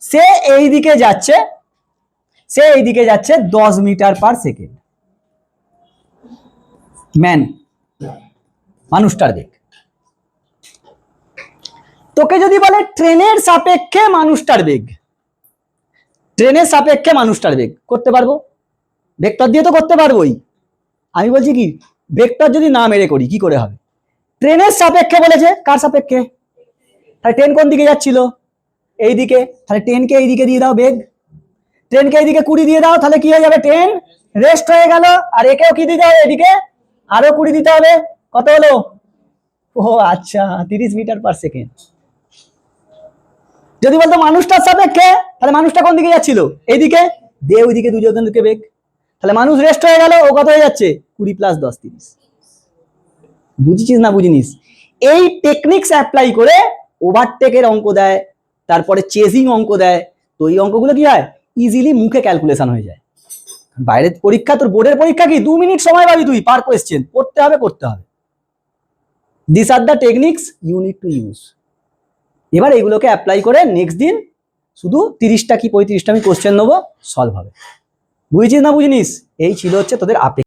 সে এইদিকে যাচ্ছে 10 মিটার পার সেকেন্ড। মানুষটার বেগ। তোকে যদি বলে ট্রেনের সাপেক্ষে মানুষটার বেগ, করতে পারবো, ভেক্টর দিয়ে তো করতে পারবোই। আমি বলছি কি, ভেক্টর যদি না মেরে করি কি করে হবে? ট্রেনের সাপেক্ষে বলেছে, কার সাপেক্ষে? তাহলে ট্রেন কোন দিকে যাচ্ছিল? এই দিকে, তাহলে ট্রেনকে এই দিকে দিয়ে দাও বেগ, ট্রেনকে এইদিকে 20 দিয়ে দাও, তাহলে কি হয়ে যাবে? ট্রেন রেস্ট হয়ে গেল। আর একেও কি দিতে হবে? এদিকে আরো 20 দিতে হবে। কত হলো? ও আচ্ছা, 30 মিটার পার সেকেন্ড। যদি বলতো মানুষটার সাপেক্ষে, তাহলে মানুষটা কোন দিকে যাচ্ছিল? এইদিকে, দে ওইদিকে দুজনকে বেগ, তাহলে মানুষ রেস্ট হয়ে গেল, ও কত হয়ে যাচ্ছে? 20 + 10 30। বুঝছিস না বুঝিনিস? এই টেকনিক্স অ্যাপ্লাই করে ওভারটেকের অঙ্ক দেয়, তারপরে চেজিং অঙ্ক দেয়, তো এই অঙ্কগুলো কি হয়, ইজিলি মুখে ক্যালকুলেশন হয়ে যায়। বাইরের পরীক্ষা, তোর বোর্ডের পরীক্ষা কি 2 মিনিট সময় পাবি তুই পার কোয়েশ্চেন, পড়তে হবে করতে হবে। This are the techniques you need to use. এবার এগুলোকে অ্যাপ্লাই করে নেক্সট দিন শুধু 30টা কি 35টা আমি কোশ্চেন নেবো, সলভ হবে। বুঝেছিস না বুঝিনিস? এই ছিল হচ্ছে তোদের আপেক্ষিক